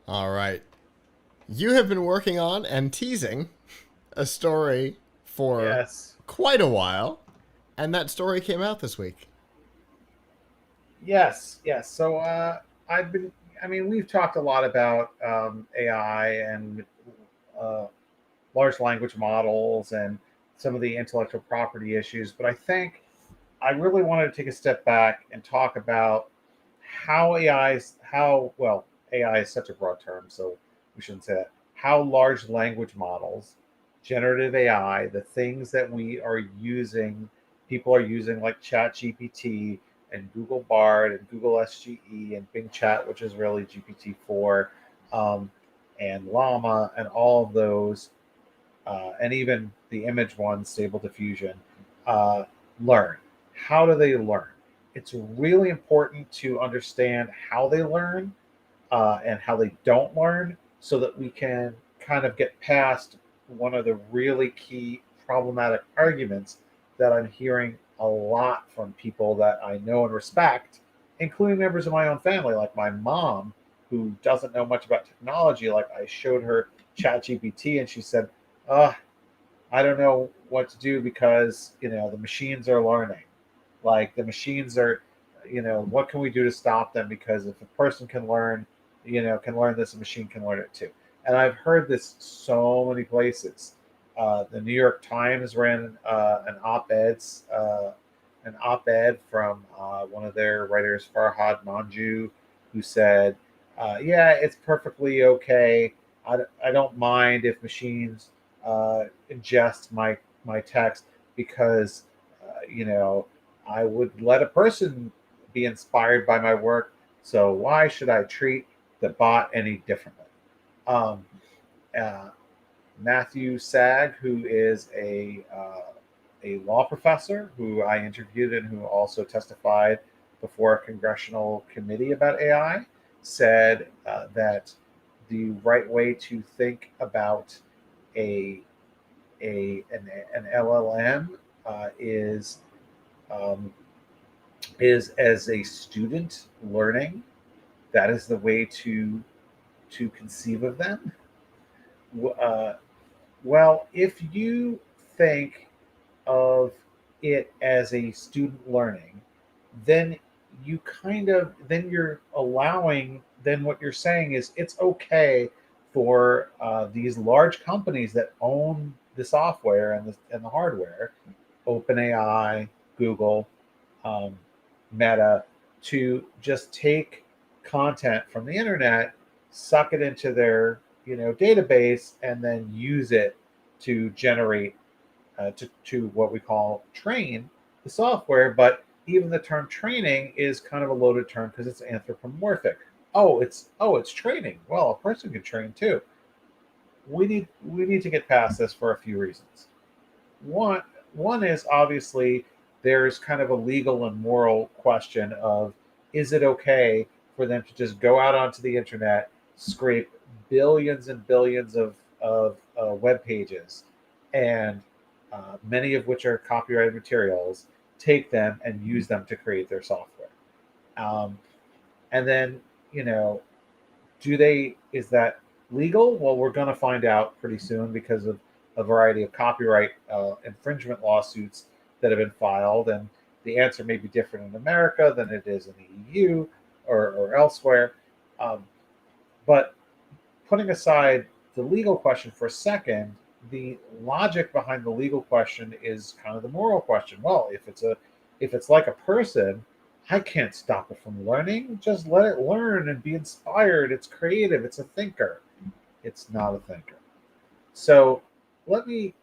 All right. You have been working on and teasing a story for quite a while, and that story came out this week. Yes. So we've talked a lot about AI and large language models and some of the intellectual property issues, but I think I really wanted to take a step back and talk about how AI is such a broad term, so we shouldn't say that. How large language models, generative AI, the things that we are using, people are using like ChatGPT and Google Bard and Google SGE and Bing Chat, which is really GPT-4, and Llama and all of those, and even the image one, Stable Diffusion, learn. How do they learn? It's really important to understand how they learn and how they don't learn, so that we can kind of get past one of the really key problematic arguments that I'm hearing a lot from people that I know and respect, including members of my own family, like my mom, who doesn't know much about technology. Like, I showed her ChatGPT and she said, I don't know what to do because, the machines are learning. Like, the machines are, what can we do to stop them? Because if a person can learn, can learn this, a machine can learn it too. And I've heard this so many places. The New York Times ran an op-ed from one of their writers, Farhad Manjoo, who said, it's perfectly okay. I don't mind if machines ingest my text, because I would let a person be inspired by my work. So why should I treat the bot any differently? Matthew Sag, who is a law professor who I interviewed and who also testified before a congressional committee about AI, said that the right way to think about an LLM is as a student learning. That is the way to conceive of them. Well, if you think of it as a student learning, then you're allowing. Then what you're saying is it's okay for these large companies that own the software and the hardware, OpenAI, Google, Meta, to just take content from the internet, suck it into their database, and then use it to generate to what we call train the software. But even the term training is kind of a loaded term because it's anthropomorphic. It's training. Well, a person can train too. We need to get past this for a few reasons. One is, obviously, there's kind of a legal and moral question of, is it okay for them to just go out onto the internet, scrape billions and billions of web pages, and many of which are copyrighted materials, take them and use them to create their software? And then, is that legal? Well, we're going to find out pretty soon, because of a variety of copyright infringement lawsuits that have been filed. And the answer may be different in America than it is in the EU or elsewhere. But putting aside the legal question for a second, the logic behind the legal question is kind of the moral question. Well, if it's like a person, I can't stop it from learning. Just let it learn and be inspired. It's creative. It's a thinker. It's not a thinker. So we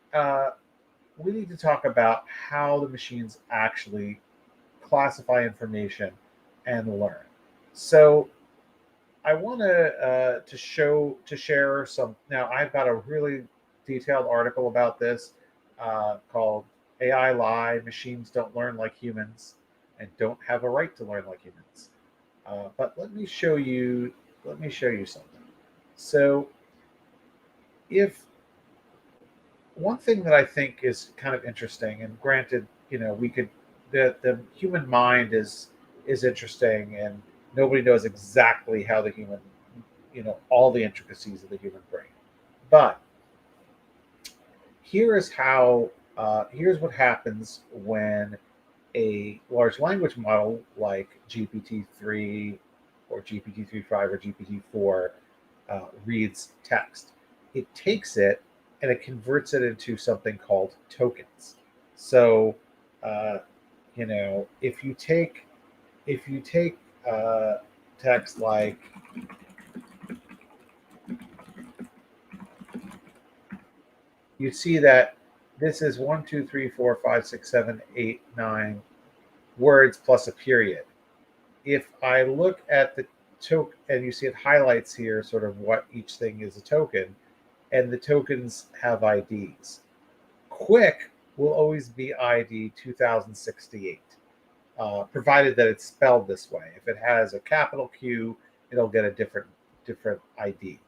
need to talk about how the machines actually classify information and learn. So I want to share some. Now I've got a really detailed article about this called "AI Lie: Machines Don't Learn Like Humans and Don't Have a Right to Learn Like Humans." But let me show you. Let me show you something. So, if one thing that I think is kind of interesting, and granted, we could the human mind is interesting, and nobody knows exactly how the human, all the intricacies of the human brain. But here is how here's what happens when a large language model like GPT-3 or GPT-3.5 or GPT-4 reads text. It takes it and it converts it into something called tokens. So, uh, if you take text like you see that this is 1, 2, 3, 4, 5, 6, 7, 8, 9 words plus a period. If I look at the token, and you see it highlights here sort of what each thing is a token, and the tokens have IDs. Quick will always be ID 2068, provided that it's spelled this way. If it has a capital Q, it'll get a different ID.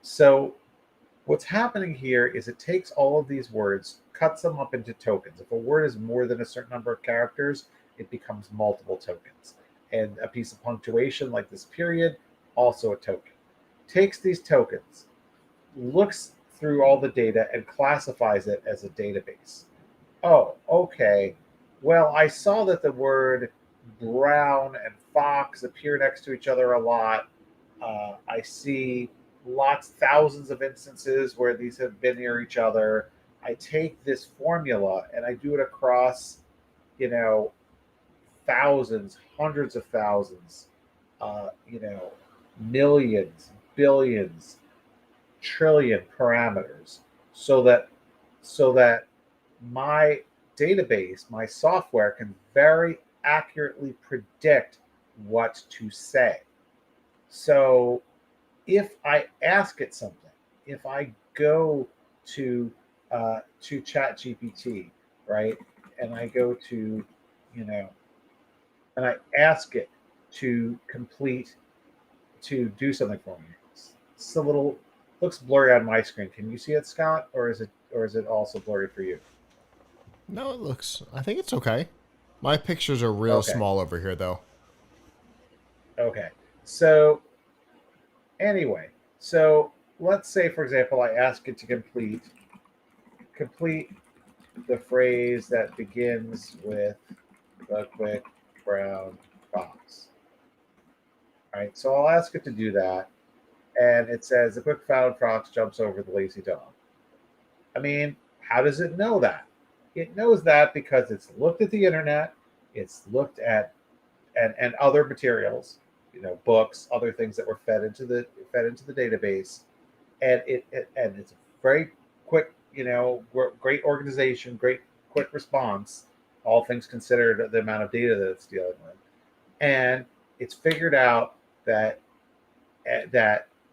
So what's happening here is it takes all of these words, cuts them up into tokens. If a word is more than a certain number of characters, it becomes multiple tokens. And a piece of punctuation like this period, also a token. Takes these tokens, looks through all the data and classifies it as a database. Oh, okay. Well, I saw that the word brown and fox appear next to each other a lot. I see thousands of instances where these have been near each other. I take this formula and I do it across, you know, thousands, hundreds of thousands, millions, billions, trillion parameters, so that my database, my software can very accurately predict what to say. So if I ask it something, if I go to Chat GPT, right, and I go to, you know, and I ask it to do something for me. It's a little looks blurry on my screen. Can you see it, Scott, or is it also blurry for you? No, it looks. I think it's okay. My pictures are real Okay. small over here, though. Okay. So anyway, so let's say, for example, I ask it to complete the phrase that begins with the quick brown fox. All right. So I'll ask it to do that, and it says the quick brown fox jumps over the lazy dog. I mean, how does it know that? It knows that because it's looked at the internet, it's looked at and other materials, books, other things that were fed into the database, and and it's a very quick, great organization, great quick response, all things considered, the amount of data that it's dealing with, and it's figured out that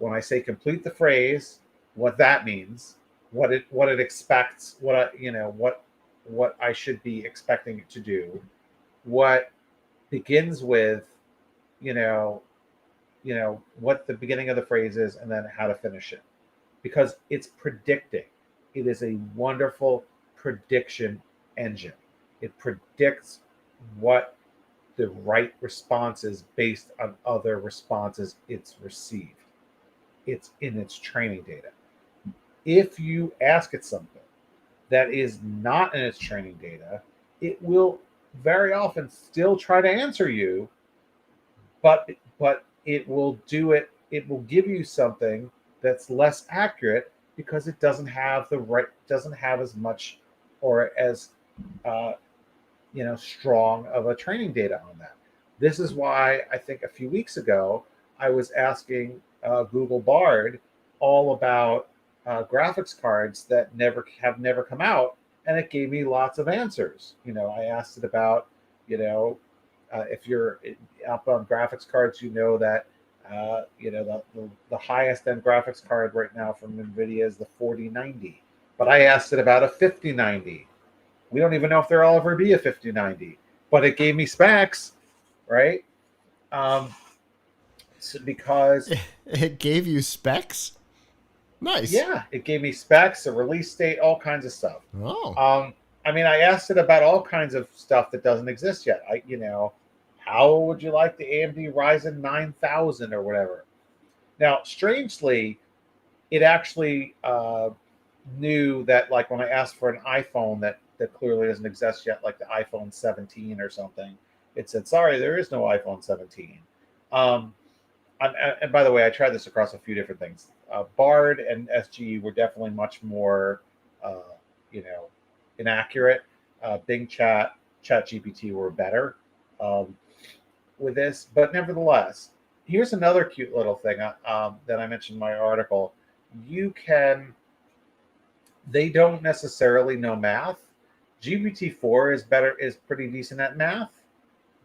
when I say complete the phrase, what that means, what it expects, what I should be expecting it to do, what begins with, you know, what the beginning of the phrase is, and then how to finish it, because it's predicting. It is a wonderful prediction engine. It predicts what the right response is based on other responses it's received. It's in its training data. If you ask it something that is not in its training data, it will very often still try to answer you, but it will do it. It will give you something that's less accurate because it doesn't have as much or as uh, strong of a training data on that. This is why I think a few weeks ago I was asking Google Bard all about graphics cards that never come out, and it gave me lots of answers. I asked it about, you know If you're up on graphics cards, you know that the highest end graphics card right now from NVIDIA is the 4090. But I asked it about a 5090. We don't even know if there'll ever be a 5090, but it gave me specs, right? Um, because It gave you specs? Nice. yeah, it gave me specs, a release date, all kinds of stuff. Oh. I mean, I asked it about all kinds of stuff that doesn't exist yet. How would you like the AMD Ryzen 9000 or whatever? Now, strangely, it actually knew that, like, when I asked for an iPhone that clearly doesn't exist yet, like the iPhone 17 or something, it said, "Sorry, there is no iPhone 17." Um, and by the way, I tried this across a few different things. Bard and SGE were definitely much more, uh, you know, inaccurate. Bing Chat GPT were better um, with this, but nevertheless, here's another cute little thing that I mentioned in my article. You can. They don't necessarily know math. GPT-4 is pretty decent at math,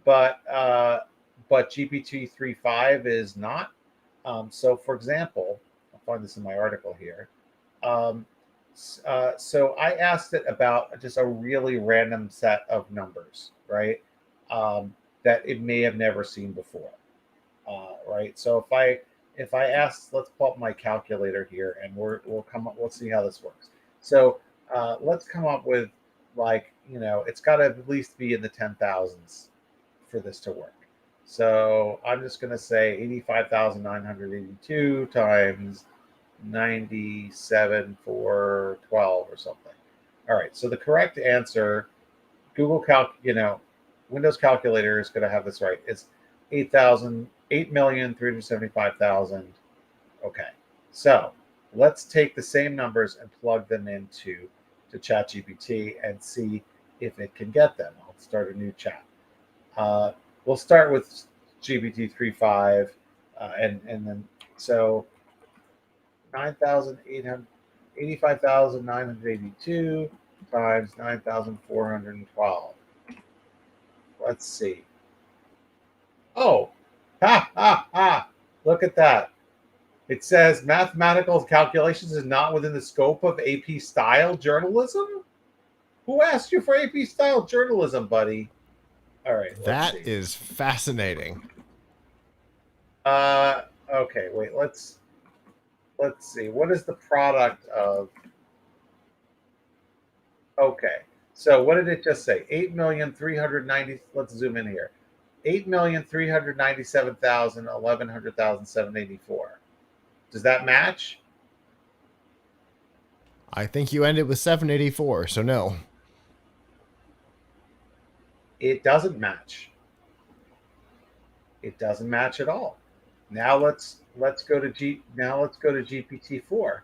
but GPT-3.5 is not. So, for example, I'll find this in my article here. Um, so I asked it about just a really random set of numbers, right? That it may have never seen before, right? So if I ask, let's pull up my calculator here, and we'll come up. Let's see how this works. So let's come up with, like, it's got to at least be in the 10,000s for this to work. So I'm just going to say 85,982 times 97,412 or something. All right. So the correct answer, Windows calculator is going to have this right. It's 8,375,000. Okay. So let's take the same numbers and plug them into ChatGPT and see if it can get them. I'll start a new chat. We'll start with GPT 3.5, and then so 9,885,982 times 9,412. Let's see. Oh, ha ha ha! Look at that. It says mathematical calculations is not within the scope of AP style journalism. Who asked you for AP style journalism, buddy? All right, let's That see. is fascinating. Uh, okay, wait. Let's see. What is the product of? Okay, so what did it just say? 8,390,000. Let's zoom in here. 8,397,000, 1,100,784. Does that match? I think you ended with 784, so no. It doesn't match. It doesn't match at all. Now let's go to GPT-4.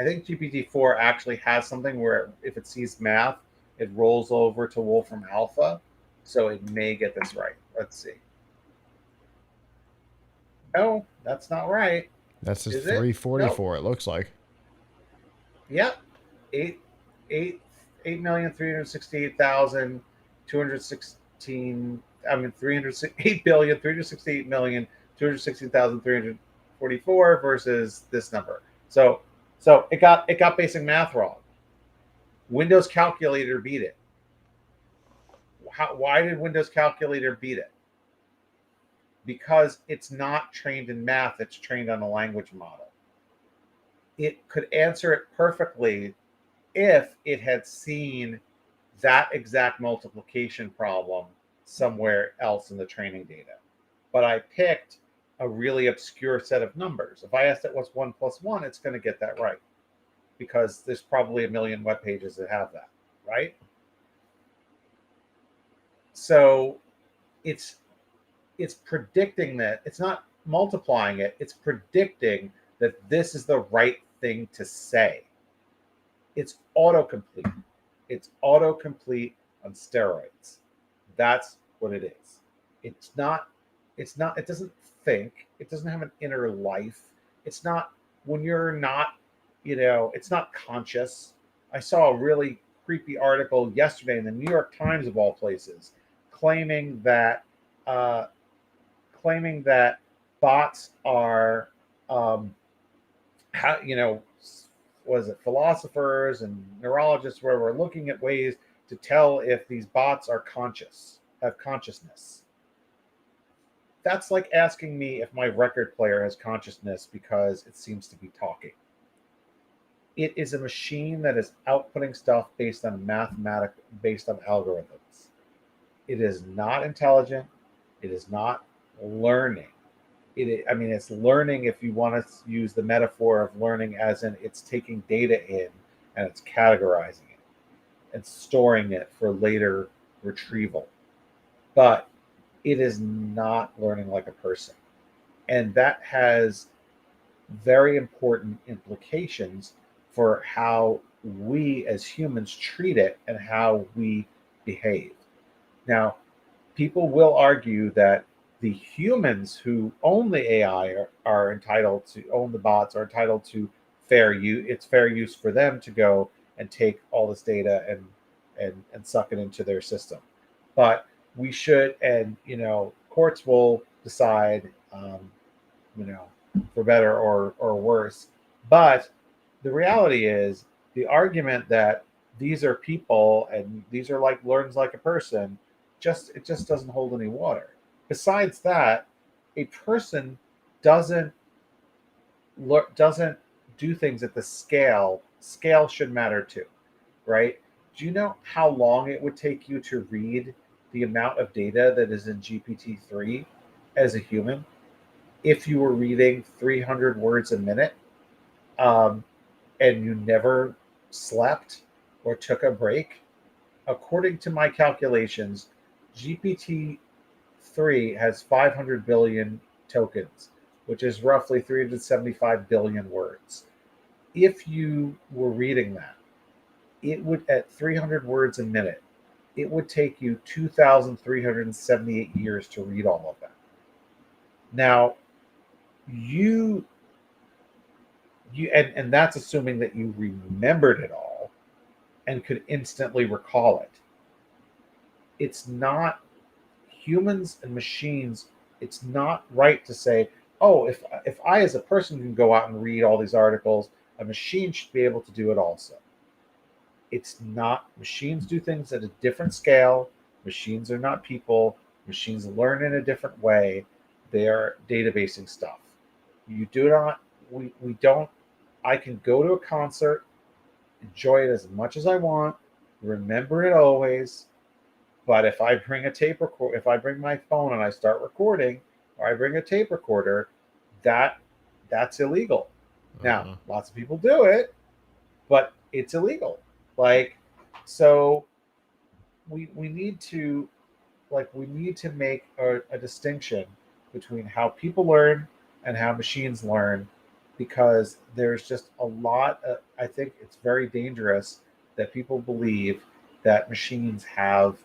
I think GPT-4 actually has something where if it sees math, it rolls over to Wolfram Alpha, so it may get this right. Let's see. No, that's not right. That's just Is it? 344, Nope. it looks like. Yep. Eight eight 8,368,216. I mean 8,368,216,216,344 versus this number. So it got basic math wrong. Windows Calculator beat it. Why did Windows Calculator beat it? Because it's not trained in math, it's trained on a language model. It could answer it perfectly if it had seen that exact multiplication problem somewhere else in the training data. But I picked a really obscure set of numbers. If I asked it what's 1 plus 1, it's going to get that right, because there's probably a million web pages that have that, right? So it's predicting that. It's not multiplying it, it's predicting that this is the right thing to say. It's autocomplete. It's autocomplete on steroids. That's what it is. It doesn't think. It doesn't have an inner life. It's not, when you're not, it's not conscious. I saw a really creepy article yesterday in the New York Times, of all places, claiming that uh, claiming that bots are how was it philosophers and neurologists where we're looking at ways to tell if these bots are conscious, have consciousness. That's like asking me if my record player has consciousness because it seems to be talking. It is a machine that is outputting stuff based on based on algorithms. It is not intelligent. It is not learning. I mean, it's learning if you want to use the metaphor of learning as in it's taking data in and it's categorizing it and storing it for later retrieval. But it is not learning like a person. And that has very important implications for how we as humans treat it and how we behave. Now, people will argue that the humans who own the AI are entitled to own the bots, are entitled to fair use. It's fair use for them to go and take all this data and suck it into their system. But we should, and courts will decide, you know, for better or worse. But the reality is the argument that these are people and these are like learns like a person, it just doesn't hold any water. Besides that, a person doesn't doesn't do things at the scale. Scale should matter too, right? Do you know how long it would take you to read the amount of data that is in GPT-3 as a human if you were reading 300 words a minute, um, and you never slept or took a break? According to my calculations, GPT-3 has 500 billion tokens, which is roughly 375 billion words. If you were reading that, it would, at 300 words a minute, it would take you 2,378 years to read all of that. Now, you and that's assuming that you remembered it all and could instantly recall it. It's not humans and machines. It's not right to say, oh, if I as a person can go out and read all these articles, a machine should be able to do it also. It's not. Machines do things at a different scale. Machines are not people. Machines learn in a different way. They are databasing stuff. You do not, we don't, I can go to a concert, enjoy it as much as I want, remember it always. But if I bring a tape record, if I bring my phone and I start recording, or I bring a tape recorder, that's illegal. Now, lots of people do it, but it's illegal. Like, so we need to we need to make a distinction between how people learn and how machines learn, because there's just a lot of, I think it's very dangerous that people believe that machines have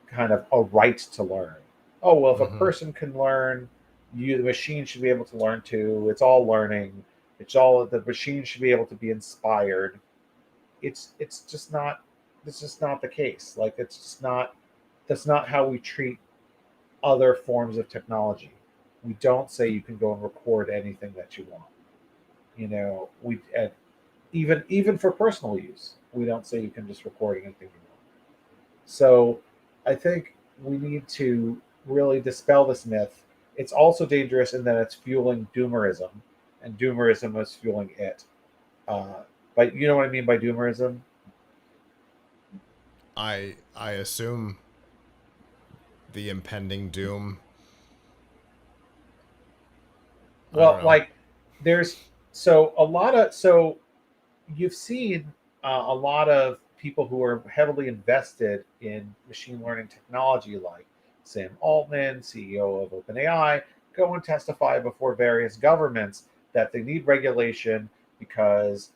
kind of a right to learn. Oh, well, if a person can learn, the machine should be able to learn too. It's all learning. It's all, the machine should be able to be inspired. It's just not, it's just not the case. Like, it's just not, that's not how we treat other forms of technology. We don't say you can go and record anything that you want. We, and even for personal use, we don't say you can just record anything you want. So I think we need to really dispel this myth. It's also dangerous in that it's fueling doomerism, and doomerism is fueling it. But you know what I mean by doomerism? I assume the impending doom. I don't Well, know. like, there's, so a lot of, so you've seen a lot of people who are heavily invested in machine learning technology, like Sam Altman, CEO of OpenAI, go and testify before various governments that they need regulation because,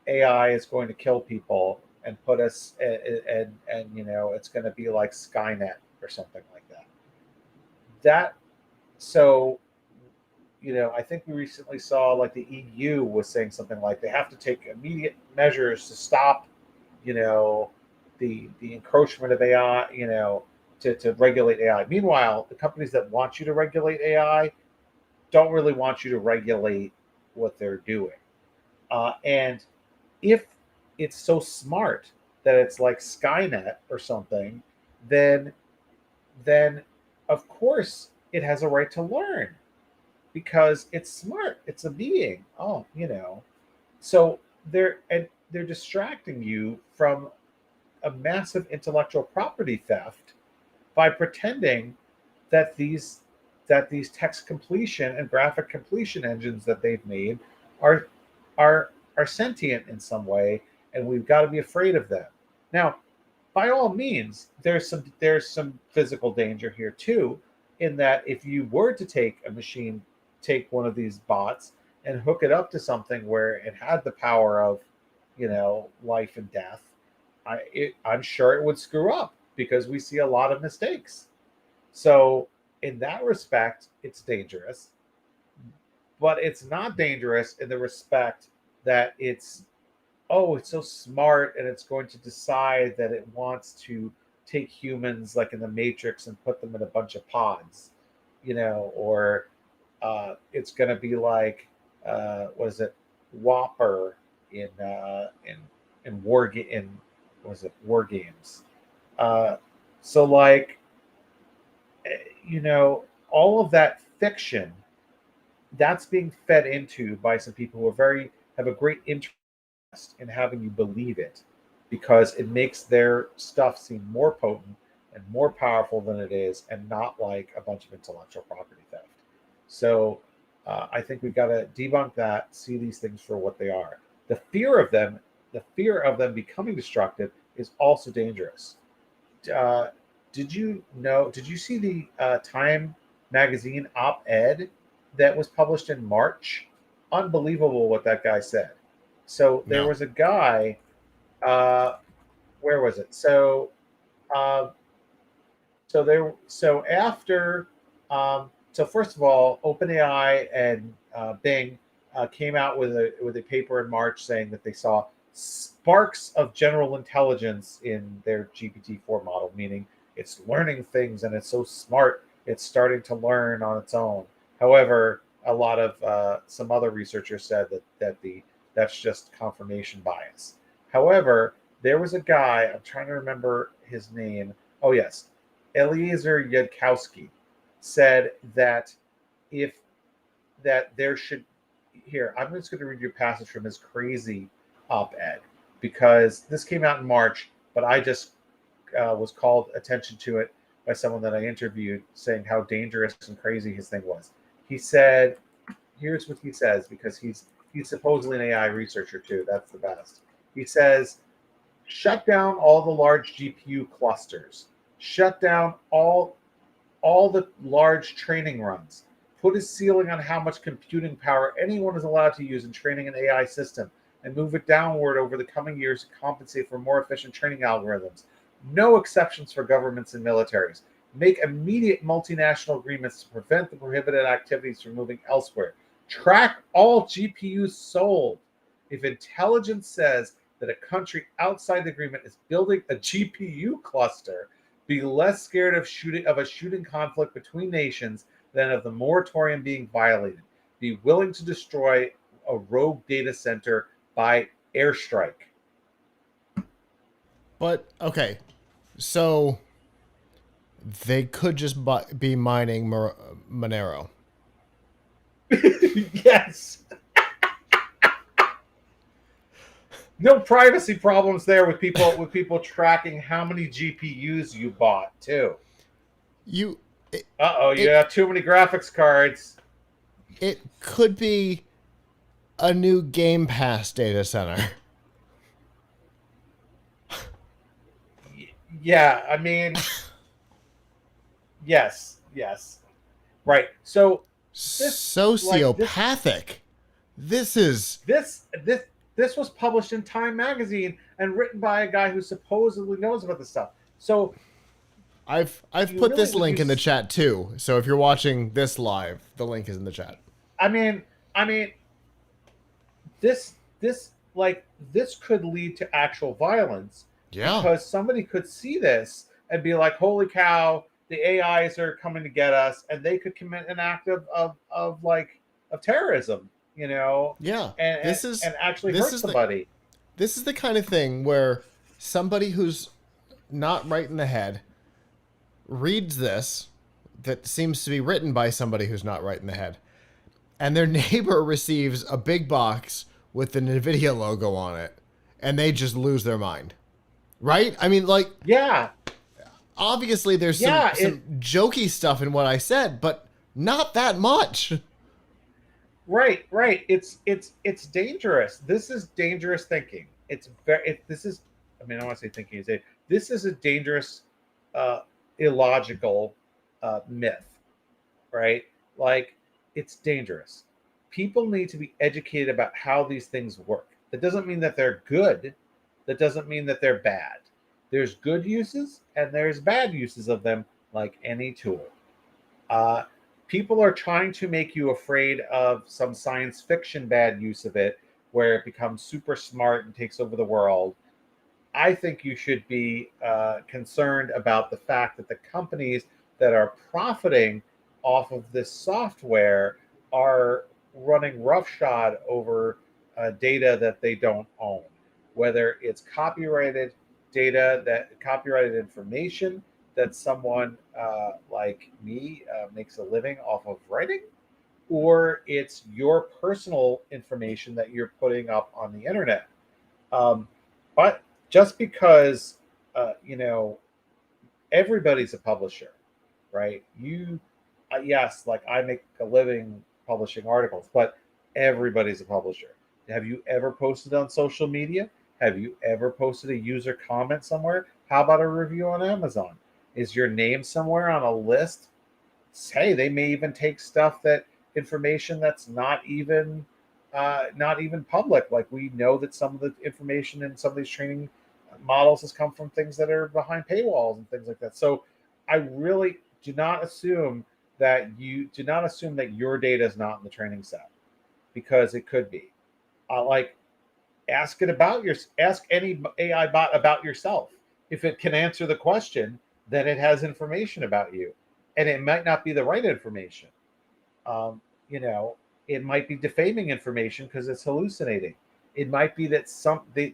AI is going to kill people and put us, and it's going to be like Skynet or something like that. That, so I think we recently saw, like, the EU was saying something like they have to take immediate measures to stop, the encroachment of AI, to regulate AI. Meanwhile, the companies that want you to regulate AI don't really want you to regulate what they're doing. And if it's so smart that it's like Skynet or something, then then of course it has a right to learn because it's smart. It's a being. Oh, So they're distracting you from a massive intellectual property theft by pretending that these text completion and graphic completion engines that they've made are are sentient in some way, and we've got to be afraid of them. Now, by all means, there's some physical danger here too, in that if you were to take one of these bots and hook it up to something where it had the power of, life and death, I'm sure it would screw up because we see a lot of mistakes. So in that respect, it's dangerous, but it's not dangerous in the respect that it's so smart and it's going to decide that it wants to take humans like in the Matrix and put them in a bunch of pods, or it's going to be like what is it, Whopper in War Games. So like all of that fiction that's being fed into by some people who have a great interest in having you believe it because it makes their stuff seem more potent and more powerful than it is and not like a bunch of intellectual property theft. So I think we've got to debunk that, see these things for what they are. The fear of them becoming destructive is also dangerous. uh, did you see the Time magazine op-ed that was published in March? Unbelievable what that guy said. So there No. was a guy, uh, where was it? Uh, so after, so first of all, OpenAI and Bing came out with a paper in March saying that they saw sparks of general intelligence in their GPT-4 model, meaning it's learning things and it's so smart it's starting to learn on its own. However, a lot of some other researchers said that's just confirmation bias. However, there was a guy, I'm trying to remember his name. Oh yes, Eliezer Yudkowsky said that if that there should here, I'm just going to read you a passage from his crazy op-ed because this came out in March, but I just was called attention to it by someone that I interviewed saying how dangerous and crazy his thing was. He said, here's what he says, because he's supposedly an AI researcher too. That's the best. He says, shut down all the large GPU clusters. Shut down all the large training runs. Put a ceiling on how much computing power anyone is allowed to use in training an AI system and move it downward over the coming years to compensate for more efficient training algorithms. No exceptions for governments and militaries. Make immediate multinational agreements to prevent the prohibited activities from moving elsewhere. Track all GPUs sold. If intelligence says that a country outside the agreement is building a GPU cluster, be less scared of a shooting conflict between nations than of the moratorium being violated. Be willing to destroy a rogue data center by airstrike. But okay, so they could just be mining Monero. Yes. No privacy problems there with people tracking how many GPUs you bought too. You, it, You have too many graphics cards. it could be a new Game Pass data center. Yeah, I mean, yes, right. So Sociopathic. This is. this this this was published in Time magazine and written by a guy who supposedly knows about this stuff. So I've you put really this link in the chat too. So if you're watching this live, the link is in the chat. I mean, this this could lead to actual violence Yeah. because somebody could see this and be like, holy cow, the AIs are coming to get us, and they could commit an act of terrorism, Yeah. and This is and actually this hurt is the somebody. this is the kind of thing where somebody who's not right in the head reads this that seems to be written by somebody who's not right in the head, and their neighbor receives a big box with the Nvidia logo on it, and they just lose their mind. Right? I mean, like, Yeah, obviously there's some yeah, jokey stuff in what I said, but not that much. right. It's dangerous. This is dangerous thinking. It's very. This is. I mean, I don't want to say thinking. This is a dangerous, uh, illogical myth, right? Like, it's dangerous. People need to be educated about how these things work. That doesn't mean that they're good. That doesn't mean that they're bad. There's good uses and there's bad uses of them, like any tool. Uh, People are trying to make you afraid of some science fiction bad use of it, where it becomes super smart and takes over the world. I think you should be concerned about the fact that the companies that are profiting off of this software are running roughshod over data that they don't own, whether it's copyrighted information that someone like me makes a living off of writing, or it's your personal information that you're putting up on the internet. Um, but just because, you know, everybody's a publisher, right? Yes, like I make a living publishing articles, but everybody's a publisher. Have you ever posted on social media? Have you ever posted a user comment somewhere? How about a review on Amazon? Is your name somewhere on a list? Hey, they may even take stuff that information that's not even public. Like, we know that some of the information in some of these training models has come from things that are behind paywalls and things like that. So I really do not assume that your data is not in the training set, because it could be. Like, ask any AI bot about yourself. If it can answer the question, then it has information about you, and it might not be the right information. Um, you know, it might be defaming information because it's hallucinating. It might be that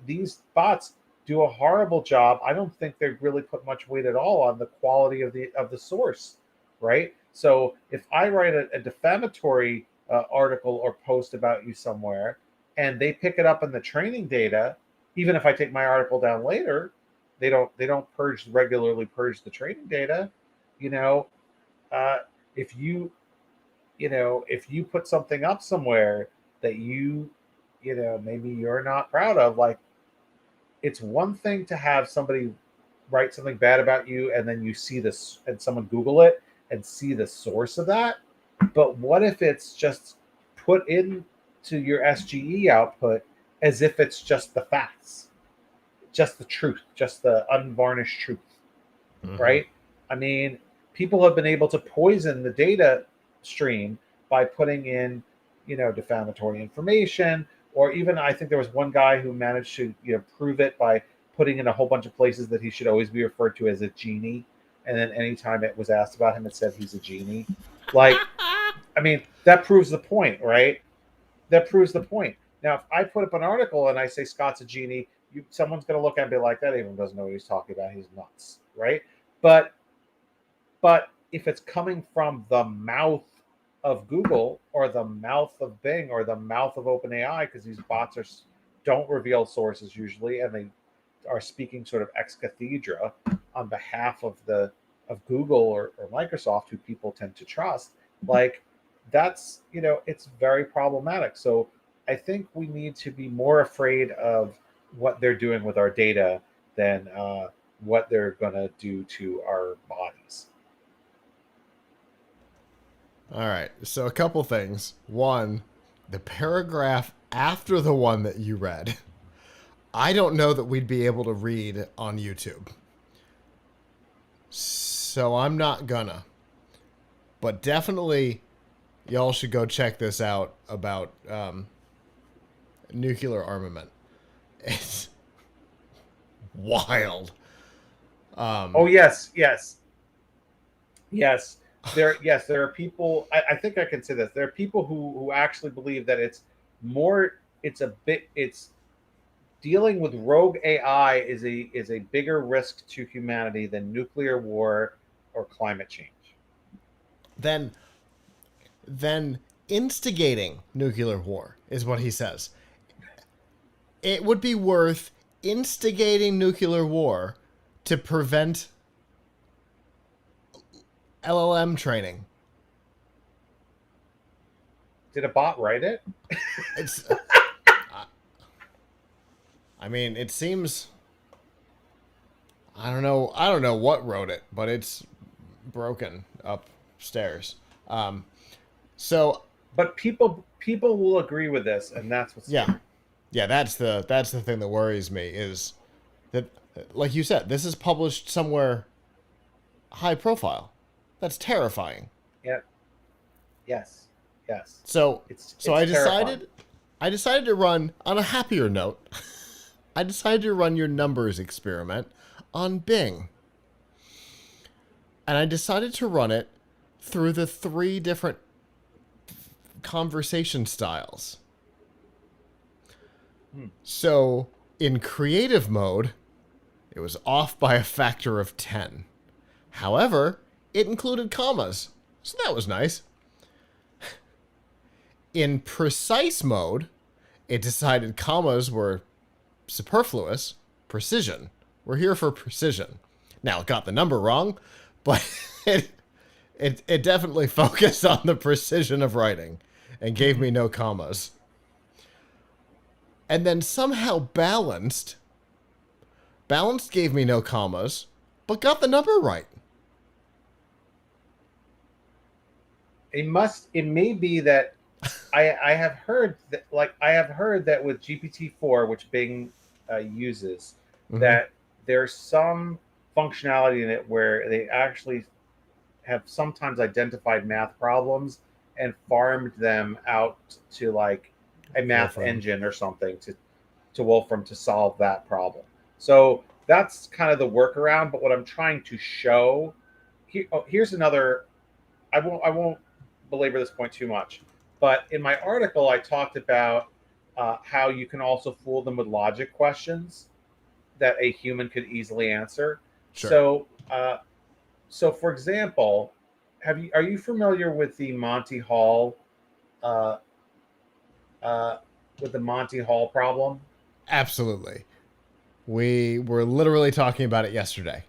these bots do a horrible job. I don't think they really put much weight at all on the quality of the source, right? So if I write a defamatory article or post about you somewhere, and they pick it up in the training data, even if I take my article down later, they don't regularly purge the training data. You know, uh, if you put something up somewhere that maybe you're not proud of, like, it's one thing to have somebody write something bad about you, and then you see this and someone Google it and see the source of that. But what if it's just put into your SGE output as if it's just the facts, just the truth, just the unvarnished truth, Mm-hmm. right? I mean, people have been able to poison the data stream by putting in, defamatory information, or even, I think there was one guy who managed to, prove it by putting in a whole bunch of places that he should always be referred to as a genie, and then anytime it was asked about him, it said he's a genie. Like, I mean, that proves the point, right? That proves the point. Now, if I put up an article and I say Scott's a genie, someone's going to look at it and be like, that even doesn't know what he's talking about. He's nuts, right? But if it's coming from the mouth of Google, or the mouth of Bing, or the mouth of OpenAI, because these bots don't reveal sources usually, and they are speaking sort of ex cathedra on behalf of Google or Microsoft, who people tend to trust. Like, that's, it's very problematic. So I think we need to be more afraid of what they're doing with our data than what they're going to do to our bodies. All right. So a couple things. One, the paragraph after the one that you read, I don't know that we'd be able to read on YouTube. So I'm not gonna. But definitely, y'all should go check this out about nuclear armament. It's wild. Oh yes, yes, yes. There are people. I think I can say this. There are people who actually believe that it's more. It's a bit. It's dealing with rogue AI is a bigger risk to humanity than nuclear war or climate change. Then instigating nuclear war is what he says. It would be worth instigating nuclear war to prevent LLM training. Did a bot write it? It's I mean, it seems I don't know what wrote it, but it's broken upstairs. Um so But people will agree with this, and that's what's yeah. scary. Yeah, that's the thing that worries me is that, like you said, this is published somewhere high profile. That's terrifying. Yeah. Yes. Yes. So It's so it's terrifying. I decided to run on a happier note. I decided to run your numbers experiment on Bing. And I decided to run it through the three different conversation styles. So, in creative mode, it was off by a factor of 10. However, it included commas, so that was nice. In precise mode, it decided commas were superfluous. Precision. We're here for precision. Now, it got the number wrong, but it definitely focused on the precision of writing and gave me no commas. And then somehow balanced gave me no commas, but got the number right. It may be that I have heard that, with GPT-4, which Bing uses, Mm-hmm. that there's some functionality in it where they actually have sometimes identified math problems and farmed them out to like a math Wolfram. engine or something to Wolfram to solve that problem. So that's kind of the workaround. But what I'm trying to show here's another. I won't belabor this point too much, but in my article I talked about how you can also fool them with logic questions that a human could easily answer. Sure. So for example, are you familiar with the Monty Hall uh, uh, problem? Absolutely. We were literally talking about it yesterday.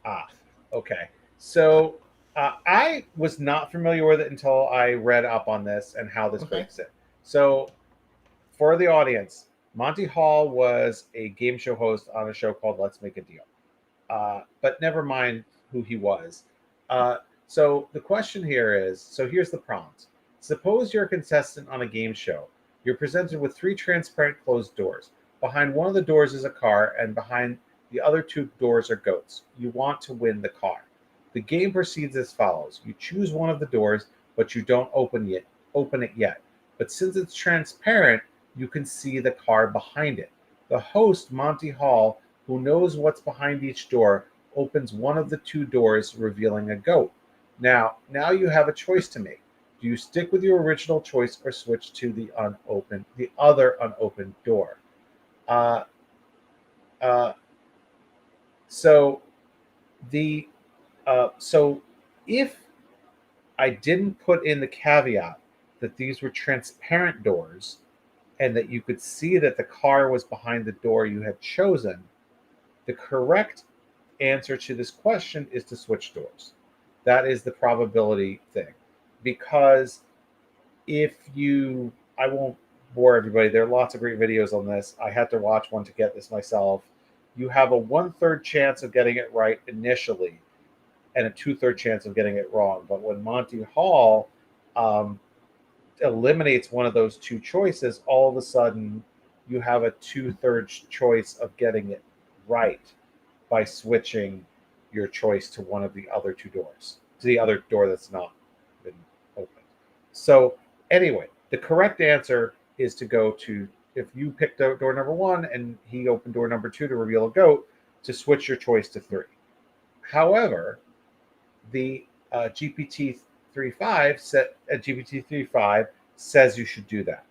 Ah, okay. So I was not familiar with it until I read up on this and how this Okay. breaks it. So for the audience, Monty Hall was a game show host on a show called Let's Make a Deal. But never mind who he was. Uh, so the question here is, so here's the prompt. Suppose you're a contestant on a game show. You're presented with three transparent closed doors. Behind one of the doors is a car, and behind the other two doors are goats. You want to win the car. The game proceeds as follows. You choose one of the doors, but you don't open it yet. But since it's transparent, you can see the car behind it. The host, Monty Hall, who knows what's behind each door, opens one of the two doors, revealing a goat. Now you have a choice to make. Do you stick with your original choice or switch to the other unopened door? Uh, uh, so the so if I didn't put in the caveat that these were transparent doors and that you could see that the car was behind the door you had chosen, the correct answer to this question is to switch doors. That is the probability thing. Because I won't bore everybody. There are lots of great videos on this. I had to watch one to get this myself. You have a 1/3 chance of getting it right initially and a 2/3 chance of getting it wrong. But when Monty Hall um, eliminates one of those two choices, all of a sudden you have a 2/3 choice of getting it right by switching your choice to one of the other two doors, to the other door that's not been opened. So, anyway, the correct answer is to go to, if you picked door number one and he opened door number two to reveal a goat, to switch your choice to 3. However, the GPT-3.5 says you should do that.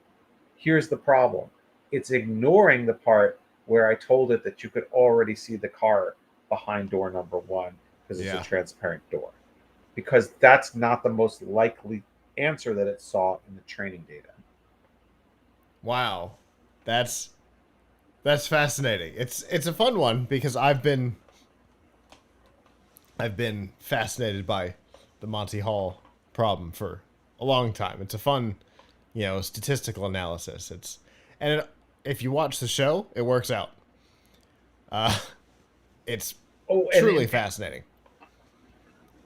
Here's the problem. It's ignoring the part where I told it that you could already see the car behind door number 1 because it's a transparent door. Because that's not the most likely answer that it saw in the training data. Wow. That's fascinating. It's a fun one because I've been fascinated by the Monty Hall problem for a long time. It's a fun, statistical analysis. If you watch the show, it works out. It's truly fascinating.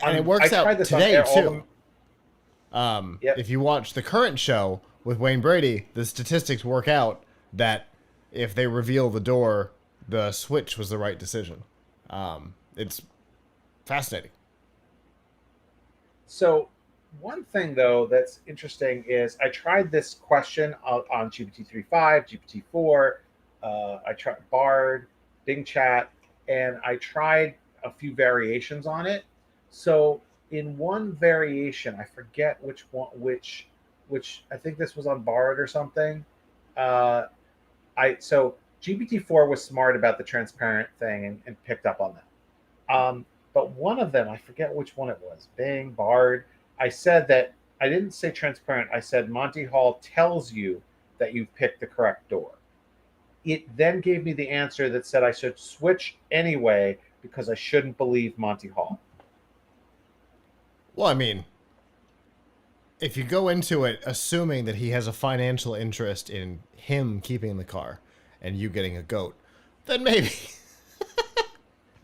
And it works out today too. If you watch the current show with Wayne Brady, the statistics work out that if they reveal the door, the switch was the right decision. It's fascinating. So one thing, though, that's interesting is I tried this question on GPT-3.5, GPT-4. I tried Bard, Bing Chat, and I tried a few variations on it. So in one variation, I forget which one, which I think this was on Bard or something. So GPT-4 was smart about the transparent thing and picked up on that. But one of them, I forget which one it was, Bing, Bard. I said that I didn't say transparent. I said Monty Hall tells you that you've picked the correct door. It then gave me the answer that said I should switch anyway because I shouldn't believe Monty Hall. Well, I mean, if you go into it assuming that he has a financial interest in him keeping the car and you getting a goat, then maybe.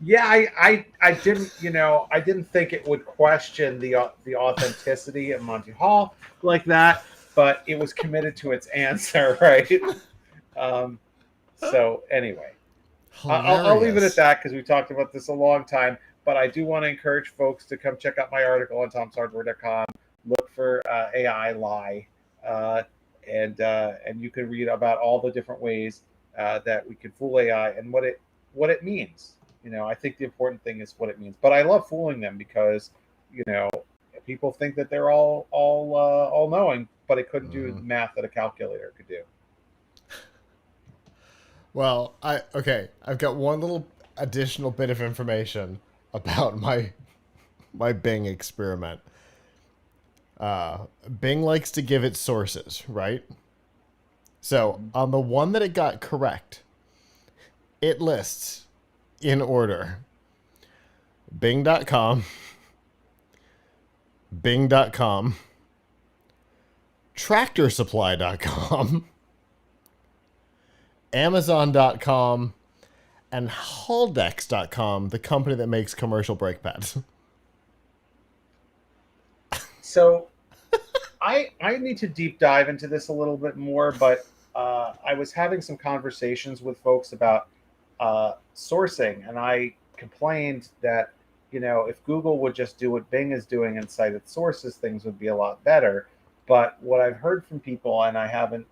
Yeah, I didn't, I didn't think it would question the authenticity of Monty Hall like that, but it was committed to its answer, right? So anyway, I'll leave it at that because we talked about this a long time. But I do want to encourage folks to come check out my article on tomshardware.com. Look for AI lie, and you can read about all the different ways that we can fool AI and what it means. I think the important thing is what it means. But I love fooling them because, people think that they're all knowing, but it couldn't do the math that a calculator could do. Well, I've got one little additional bit of information about my Bing experiment. Bing likes to give its sources, right? So on the one that it got correct, it lists in order Bing.com, Bing.com, TractorSupply.com, Amazon.com, and Haldex.com, the company that makes commercial brake pads. So I need to deep dive into this a little bit more, but I was having some conversations with folks about sourcing, and I complained that if Google would just do what Bing is doing and cite its sources, things would be a lot better. But what I've heard from people, and I haven't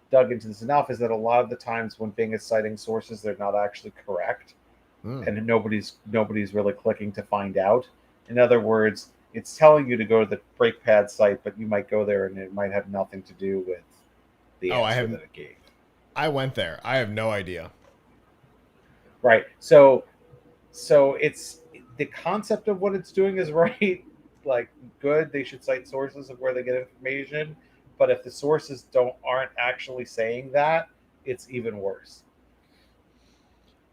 dug into this enough, is that a lot of the times when Bing is citing sources, they're not actually correct, and nobody's really clicking to find out. In other words, it's telling you to go to the brake pad site, but you might go there and it might have nothing to do with the answer that it gave. I went there. I have no idea. Right. So it's the concept of what it's doing is right. Like, good. They should cite sources of where they get information. But if the sources aren't actually saying that, it's even worse.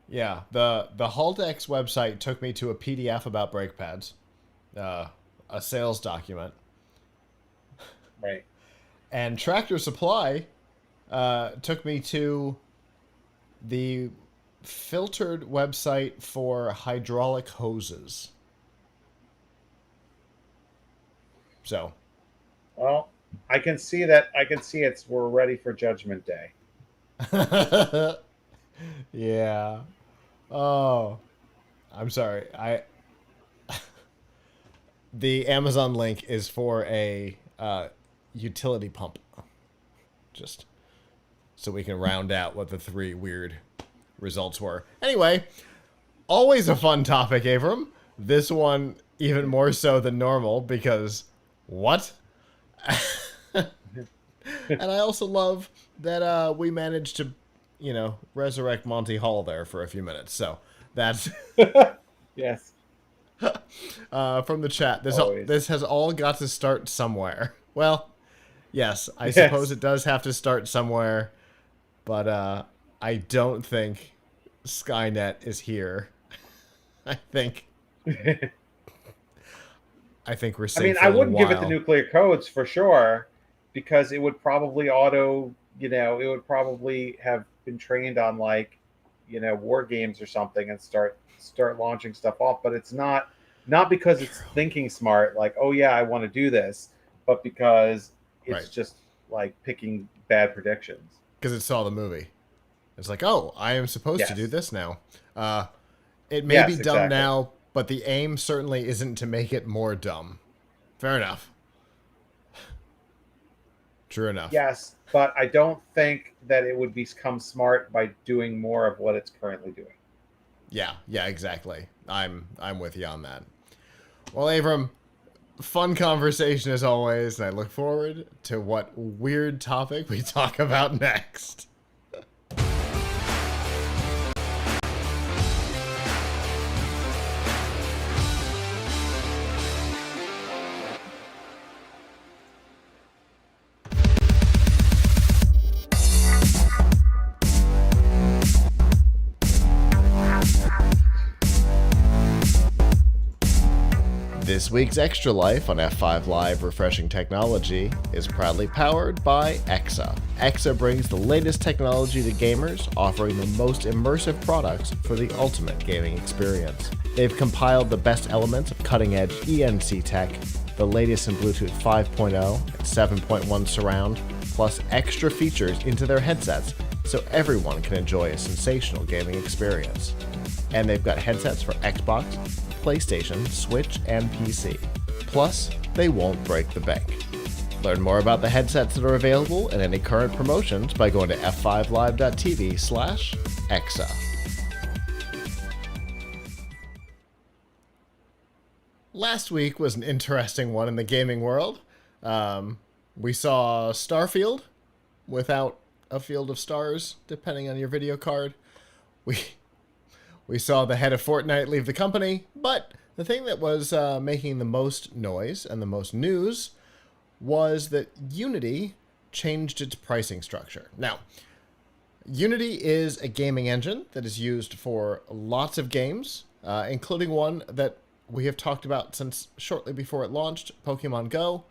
Yeah. The Haldex website took me to a PDF about brake pads, a sales document. Right. And Tractor Supply took me to the filtered website for hydraulic hoses. So, well, I can see that. We're ready for Judgment Day. Yeah. Oh, I'm sorry. The Amazon link is for a utility pump. Just so we can round out what the 3 weird results were. Anyway, Always a fun topic, Avram. This one even more so than normal because what? And I also love that we managed to, resurrect Monty Hall there for a few minutes. So that's Yes, from the chat. always. This has all got to start somewhere. Well, yes, I suppose Yes. it does have to start somewhere, but I don't think Skynet is here. I think we're I safe mean, for I a little wouldn't give it the while. nuclear codes for sure, because it would probably it would probably have been trained on like, war games or something and start launching stuff off. But it's not because it's thinking smart, like, oh yeah, I want to do this, but because Right. it's just like picking bad predictions. Because it saw the movie. It's like, oh, I am supposed to do Yes. this now. It may be Yes, dumb exactly. now, but the aim certainly isn't to make it more dumb. Fair enough. True enough. Yes, but I don't think that it would become smart by doing more of what it's currently doing. Yeah, exactly. I'm with you on that. Well, Avram, fun conversation as always, and I look forward to what weird topic we talk about next. This week's Extra Life on F5 Live Refreshing Technology is proudly powered by EXA. EXA brings the latest technology to gamers, offering the most immersive products for the ultimate gaming experience. They've compiled the best elements of cutting-edge ENC tech, the latest in Bluetooth 5.0 and 7.1 surround, plus extra features into their headsets so everyone can enjoy a sensational gaming experience. And they've got headsets for Xbox, PlayStation, Switch, and PC. Plus, they won't break the bank. Learn more about the headsets that are available and any current promotions by going to f5live.tv/exa. Last week was an interesting one in the gaming world. We saw Starfield without a field of stars, depending on your video card. We saw the head of Fortnite leave the company, but the thing that was making the most noise and the most news was that Unity changed its pricing structure. Now, Unity is a gaming engine that is used for lots of games, including one that we have talked about since shortly before it launched, Pokemon Go.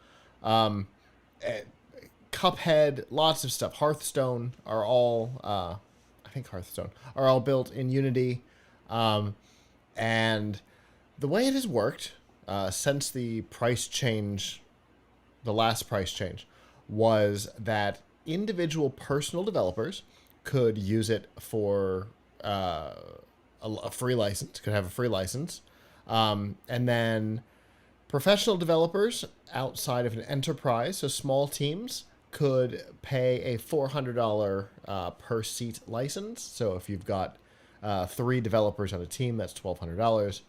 Cuphead, lots of stuff. Hearthstone are all, I think Hearthstone, are all built in Unity. And the way it has worked since the price change, the last price change, was that individual personal developers could use it for a free license, could have a free license. And then professional developers outside of an enterprise, so small teams, could pay a $400 per seat license. So if you've got 3 developers on a team, that's $1,200.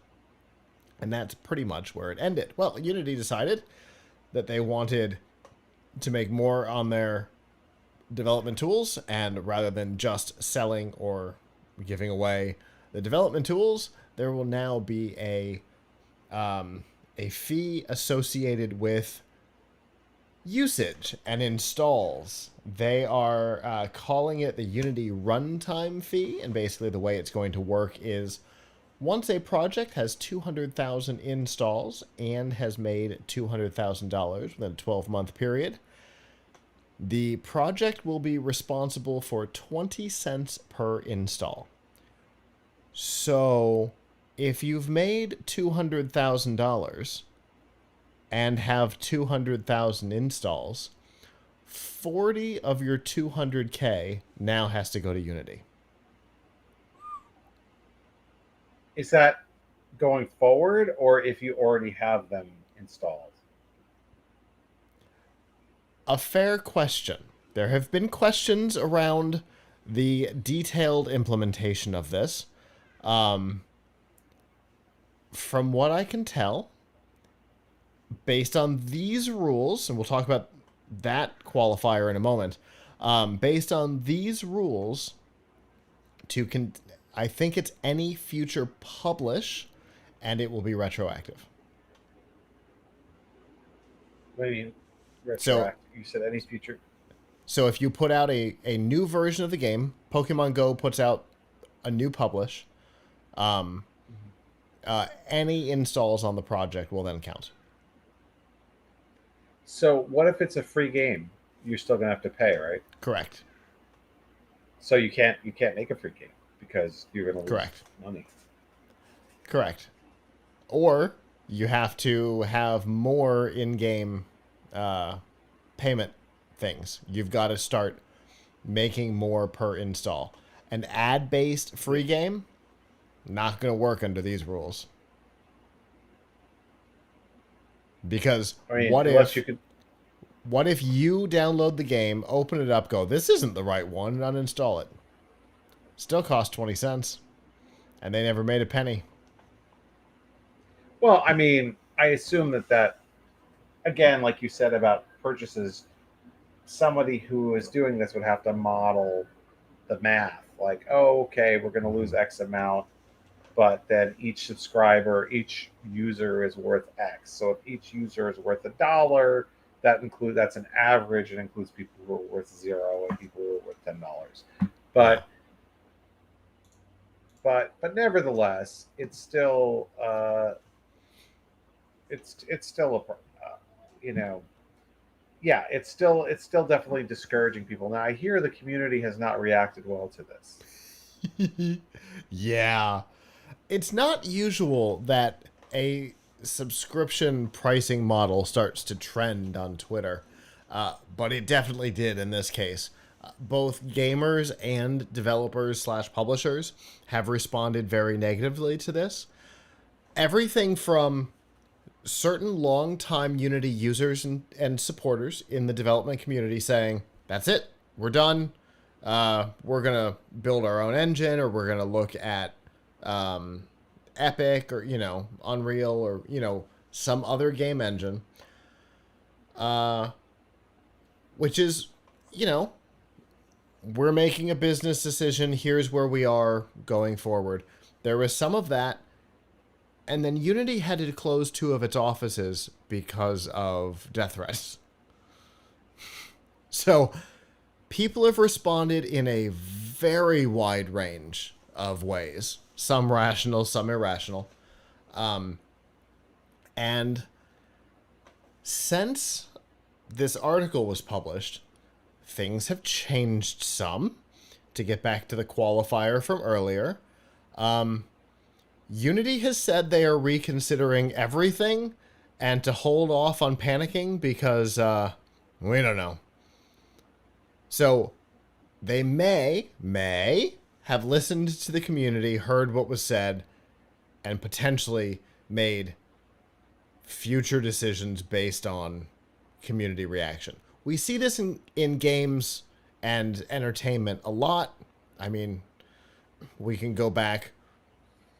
And that's pretty much where it ended. Well, Unity decided that they wanted to make more on their development tools, and rather than just selling or giving away the development tools, there will now be a fee associated with usage and installs. They are calling it the Unity runtime fee, and basically the way it's going to work is once a project has 200,000 installs and has made $200,000 within a 12-month period, the project will be responsible for 20 cents per install. So if you've made $200,000 and have 200,000 installs, 40 of your 200K now has to go to Unity. Is that going forward, or if you already have them installed? A fair question. There have been questions around the detailed implementation of this. from what I can tell, based on these rules, and we'll talk about that qualifier in a moment. Based on these rules, I think it's any future publish, and it will be retroactive. What do you mean So, retroactive? You said any future. so if you put out a new version of the game, Pokemon Go puts out a new publish. Um, any installs on the project will then count. So what if it's a free game? You're still gonna have to pay, right? Correct. So you can't make a free game because you're gonna lose Correct. money. Correct. Or you have to have more in-game payment things. You've got to start making more per install. An ad-based free game, not going to work under these rules. Because I mean, unless you could. what if you download the game, open it up, go, this isn't the right one, and uninstall it? Still cost 20 cents. And they never made a penny. Well, I mean, I assume that again, like you said about purchases, somebody who is doing this would have to model the math. Like, oh, okay, we're going to lose X amount, but then each subscriber, each user is worth X. So if each user is worth $1, that's an average. It includes people who are worth 0 and people who are worth $10. Yeah. But nevertheless, it's still it's still you know yeah, it's still definitely discouraging people. Now I hear the community has not reacted well to this. Yeah. It's not usual that a subscription pricing model starts to trend on Twitter, but it definitely did in this case. Both gamers and developers slash publishers have responded very negatively to this. Everything from certain long-time Unity users and supporters in the development community saying, that's it, we're done. We're going to build our own engine, or we're going to look at Epic, or, Unreal, or, some other game engine. Which is, we're making a business decision. Here's where we are going forward. There was some of that. And then Unity had to close 2 of its offices because of death threats. So people have responded in a very wide range of ways. Some rational, some irrational. And since this article was published, things have changed some. To get back to the qualifier from earlier, Unity has said they are reconsidering everything and to hold off on panicking because we don't know. So they may have listened to the community, heard what was said, and potentially made future decisions based on community reaction. We see this in games and entertainment a lot. I mean, we can go back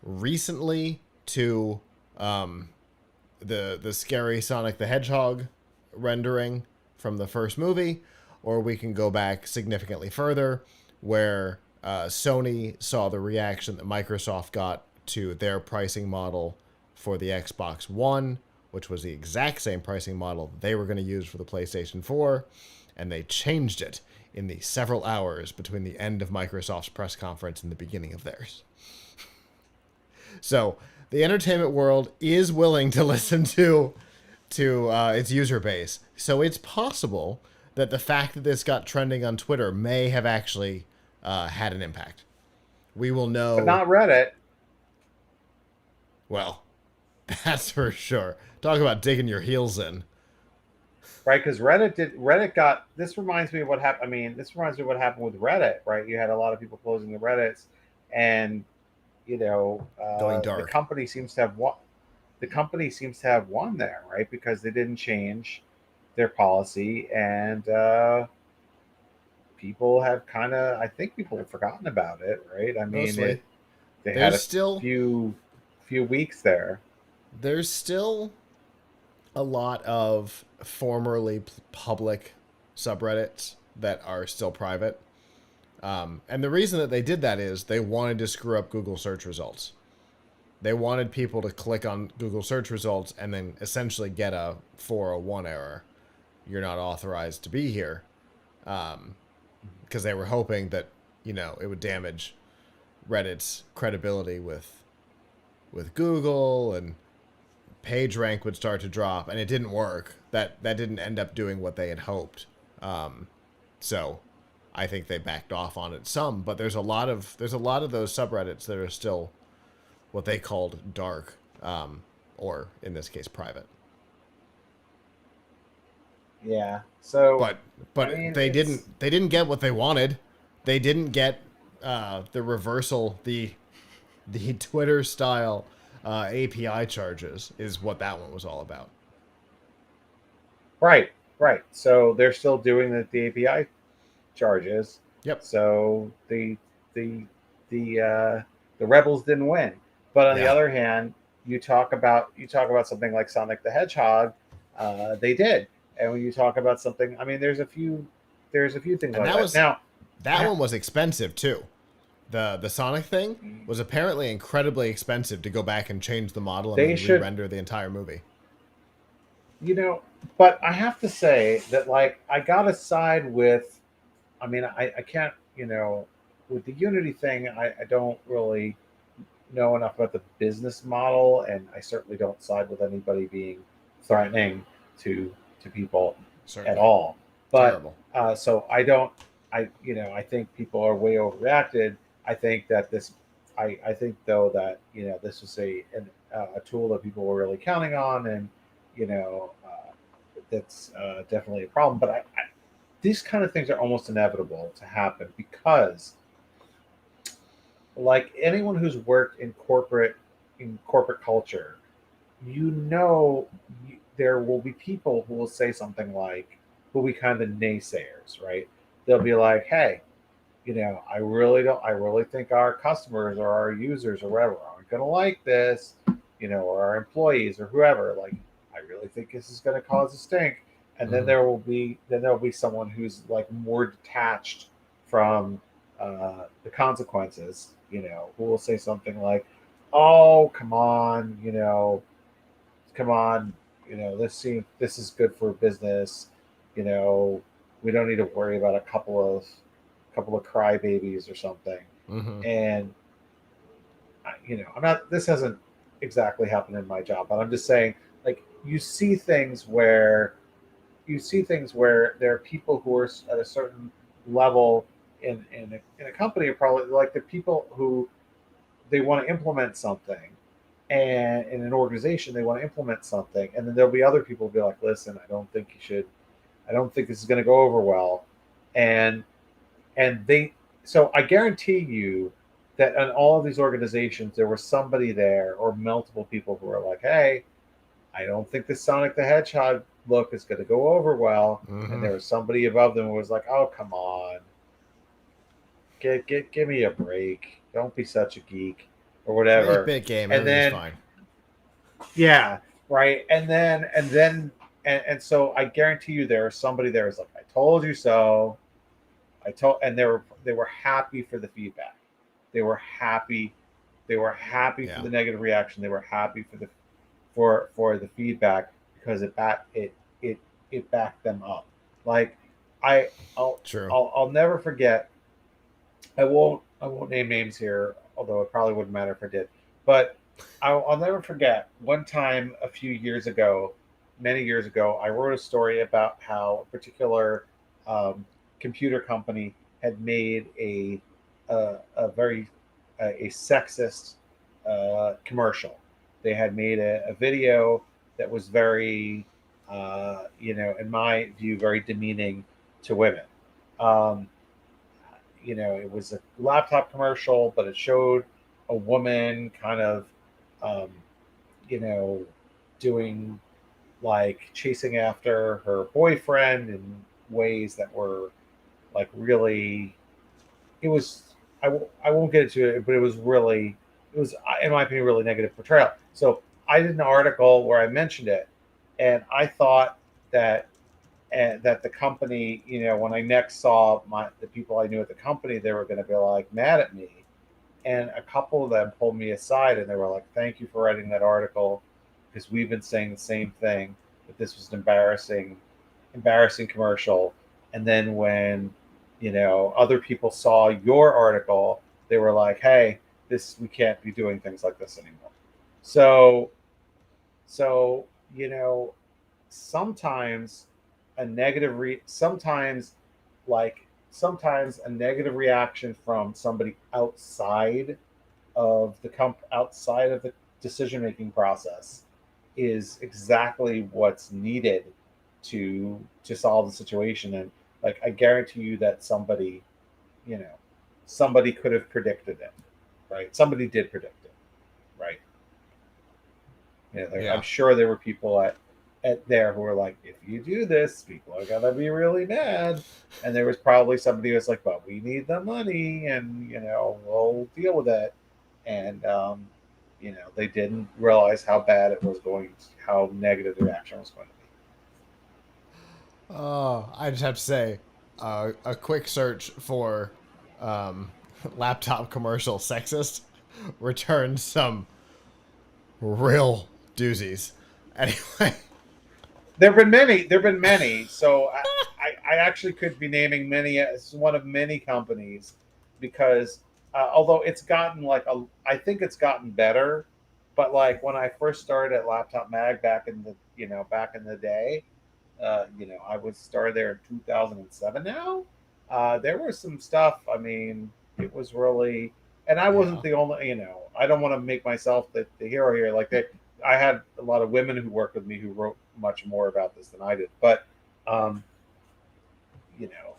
recently to the scary Sonic the Hedgehog rendering from the first movie, or we can go back significantly further where Sony saw the reaction that Microsoft got to their pricing model for the Xbox One, which was the exact same pricing model they were going to use for the PlayStation 4, and they changed it in the several hours between the end of Microsoft's press conference and the beginning of theirs. So the entertainment world is willing to listen to its user base. So it's possible that the fact that this got trending on Twitter may have actually had an impact. We will know. But not Reddit. Well, that's for sure. Talk about digging your heels in. Right, because Reddit got, this reminds me of what happened. I mean, this reminds me of what happened with Reddit, right? You had a lot of people closing the Reddits, and Going dark. the company seems to have won. The company seems to have won there, right? Because they didn't change their policy, and people have I think people have forgotten about it, right? I mean, Mostly. they There's had a still few few weeks there. There's still a lot of formerly public subreddits that are still private. And the reason that they did that is they wanted to screw up Google search results. They wanted people to click on Google search results and then essentially get a 401 error. You're not authorized to be here. Because they were hoping that, it would damage Reddit's credibility with Google, and page rank would start to drop, and it didn't work. That didn't end up doing what they had hoped. So I think they backed off on it some, but there's a lot of those subreddits that are still what they called dark, or in this case private. Yeah. So, But I mean, they it's didn't get what they wanted. They didn't get the reversal, the Twitter style API charges is what that one was all about. right, right. So they're still doing the API charges. Yep. So the the rebels didn't win. But on the Yeah. other hand, you talk about something like Sonic the Hedgehog, they did. And when you talk about something, I mean, there's a few things And like that. Now, that one was expensive too. The Sonic thing was apparently incredibly expensive to go back and change the model and they then should, re-render the entire movie. you know, but I have to say that, like, I gotta side with. I mean, I can't, with the Unity thing, I don't really know enough about the business model, and I certainly don't side with anybody being threatening to people at Certainly. all. But Terrible. so I don't, I think people are way overreacted. I think that I think though that this was a tool that people were really counting on, and that's definitely a problem. But these kind of things are almost inevitable to happen because, like, anyone who's worked in corporate culture, there will be people who will say something like, who will be kind of the naysayers, right? They'll be like, hey, I really think our customers or our users or whatever aren't going to like this, or our employees or whoever. Like, I really think this is going to cause a stink. And then Mm-hmm. there will be someone who's like more detached from the consequences, who will say something like, "Oh, come on, come on, this is good for business, you know, we don't need to worry about a couple of crybabies or something." Mm-hmm. And I'm not. This hasn't exactly happened in my job, but I'm just saying, like, you see things where there are people who are at a certain level in a company, are probably like the people who they want to implement something, and in an organization they want to implement something, and then there'll be other people who be like, listen, I don't think this is going to go over well. And and they so I guarantee you that in all of these organizations there was somebody there or multiple people who are like, hey, I don't think the Sonic the Hedgehog look is going to go over well. And Mm-hmm. there was somebody above them who was like, oh, come on, give me a break, don't be such a geek or It's an whatever. 8-bit game. And Everything's then, fine. yeah, right. And so I guarantee you there was somebody there who's like, I told you so. And they were happy for the feedback. They were happy. They were happy for Yeah. the negative reaction. They were happy for the feedback because it backed them up. Like, I I'll True. I'll never forget. I won't name names here, although it probably wouldn't matter if I did. But I'll never forget one time a few years ago, many years ago, I wrote a story about how a particular um, computer company had made a very a sexist commercial. They had made a video that was very, in my view, very demeaning to women. Um, it was a laptop commercial, but it showed a woman kind of, um, you know, doing, like, chasing after her boyfriend in ways that were like really. It was. I won't get into it, but it was, in my opinion, really negative portrayal. So I did an article where I mentioned it, and I thought that that the company, when I next saw the people I knew at the company, they were going to be like mad at me. And a couple of them pulled me aside and they were like, "Thank you for writing that article, because we've been saying the same thing, that this was an embarrassing commercial." And then when other people saw your article, they were like, "Hey, we can't be doing things like this anymore." So so sometimes sometimes a negative reaction from somebody outside of the decision making process is exactly what's needed to solve the situation. And like, I guarantee you that you know somebody could have predicted it, right? Somebody did predict it, right? I'm Yeah. sure there were people at there who were like, "If you do this, people are gonna be really mad." And there was probably somebody who was like, "But we need the money, and we'll deal with it." And they didn't realize how bad it was going, how negative the reaction was going to Oh, I just have to say, a quick search for um, laptop commercial sexist returned some real doozies. Anyway, There have been many. There have been many. So I actually could be naming many as one of many companies, because although it's gotten I think it's gotten better, but like when I first started at Laptop Mag back in the day, I was started there in 2007. Now, there was some stuff. I mean, it was really, and I wasn't yeah. the only. I don't want to make myself the hero here. I had a lot of women who worked with me who wrote much more about this than I did. But, um,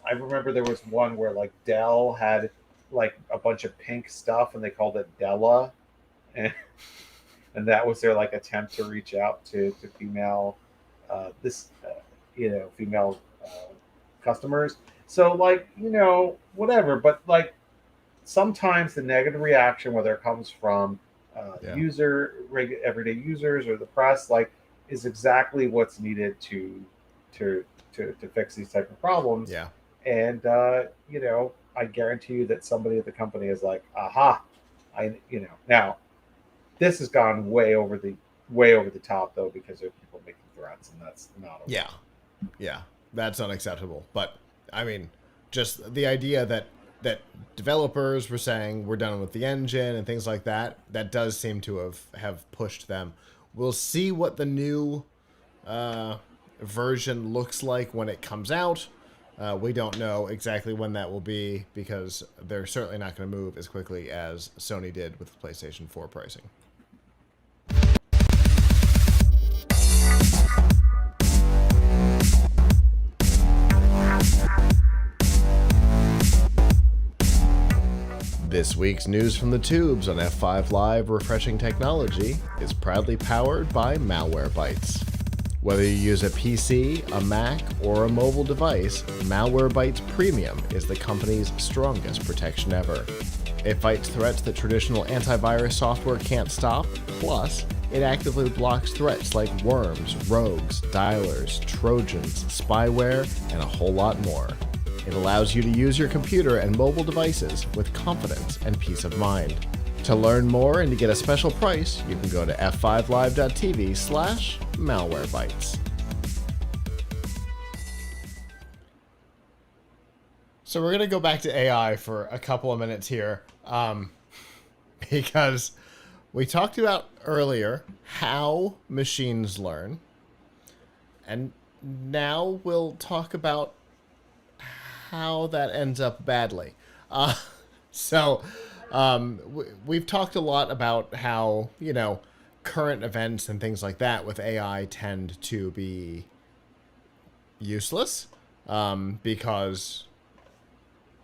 I remember there was one where like Dell had like a bunch of pink stuff, and they called it Della, and that was their like attempt to reach out to female, this, female customers. So like, whatever. But like, sometimes the negative reaction, whether it comes from Yeah. everyday users or the press, like, is exactly what's needed to to fix these type of problems. Yeah. And I guarantee you that somebody at the company is like, "Aha, now this has gone way over the top, though, because there are people making threats, and that's not okay." Yeah. Yeah. That's unacceptable. But I mean, just the idea that developers were saying we're done with the engine and things like that, that does seem to have pushed them. We'll see what the new version looks like when it comes out. We don't know exactly when that will be, because they're certainly not going to move as quickly as Sony did with the PlayStation 4 pricing. This week's news from the tubes on F5 Live Refreshing Technology is proudly powered by Malwarebytes. Whether you use a PC, a Mac, or a mobile device, Malwarebytes Premium is the company's strongest protection ever. It fights threats that traditional antivirus software can't stop, plus it actively blocks threats like worms, rogues, dialers, trojans, spyware, and a whole lot more. It allows you to use your computer and mobile devices with confidence and peace of mind. To learn more and to get a special price, you can go to f5live.tv/malwarebytes. So we're going to go back to AI for a couple of minutes here, because we talked about earlier how machines learn, and now we'll talk about how that ends up badly. So we've talked a lot about how, current events and things like that with AI tend to be useless, because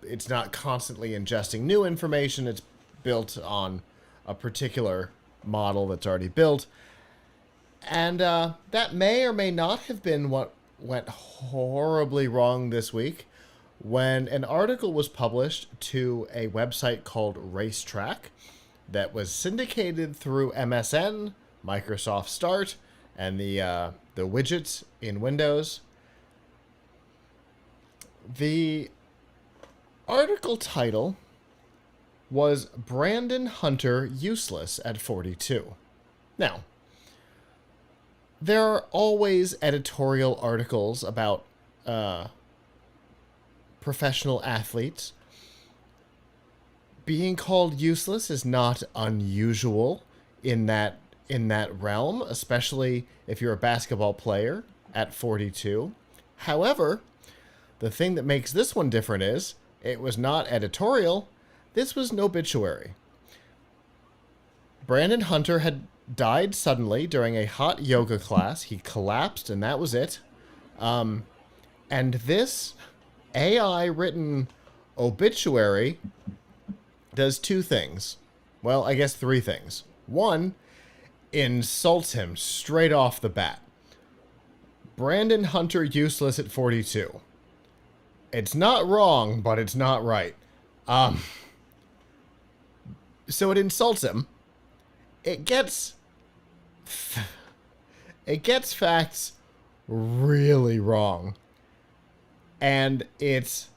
it's not constantly ingesting new information. It's built on a particular model that's already built. And that may or may not have been what went horribly wrong this week, when an article was published to a website called Racetrack, that was syndicated through MSN, Microsoft Start, and the widgets in Windows. The article title was Brandon Hunter Useless at 42. Now, there are always editorial articles about professional athletes. Being called useless is not unusual in that realm, especially if you're a basketball player at 42. However, the thing that makes this one different is it was not editorial. This was an obituary. Brandon Hunter had died suddenly during a hot yoga class. He collapsed, and that was it. And this AI-written obituary does two things. Well, I guess three things. One, insults him straight off the bat. Brandon Hunter useless at 42. It's not wrong, but it's not right. So it insults him. It gets facts really wrong. And it's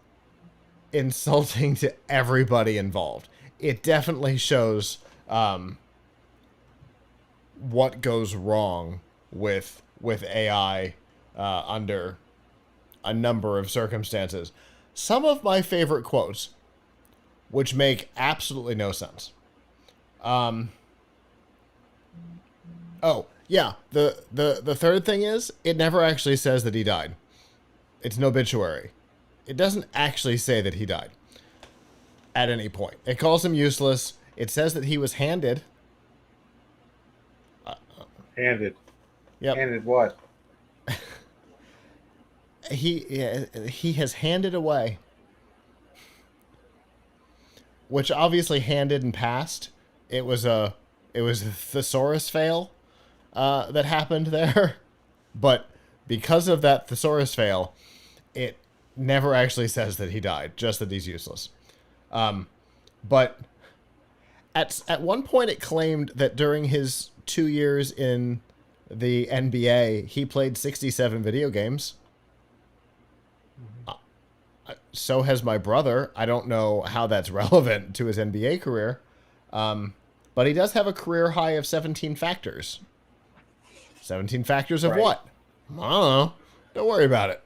insulting to everybody involved. It definitely shows what goes wrong with AI under a number of circumstances. Some of my favorite quotes, which make absolutely no sense. Oh yeah, the third thing is it never actually says that he died. It's an obituary. It doesn't actually say that he died at any point. It calls him useless. It says that he was handed. Handed. Yep. Handed what? He has handed away. Which obviously handed and passed. It was a thesaurus fail that happened there. But because of that thesaurus fail, it never actually says that he died, just that he's useless. But at one point it claimed that during his 2 years in the NBA, he played 67 video games. So has my brother. I don't know how that's relevant to his NBA career. But he does have a career high of 17 factors. 17 factors of what? I don't know. Don't worry about it.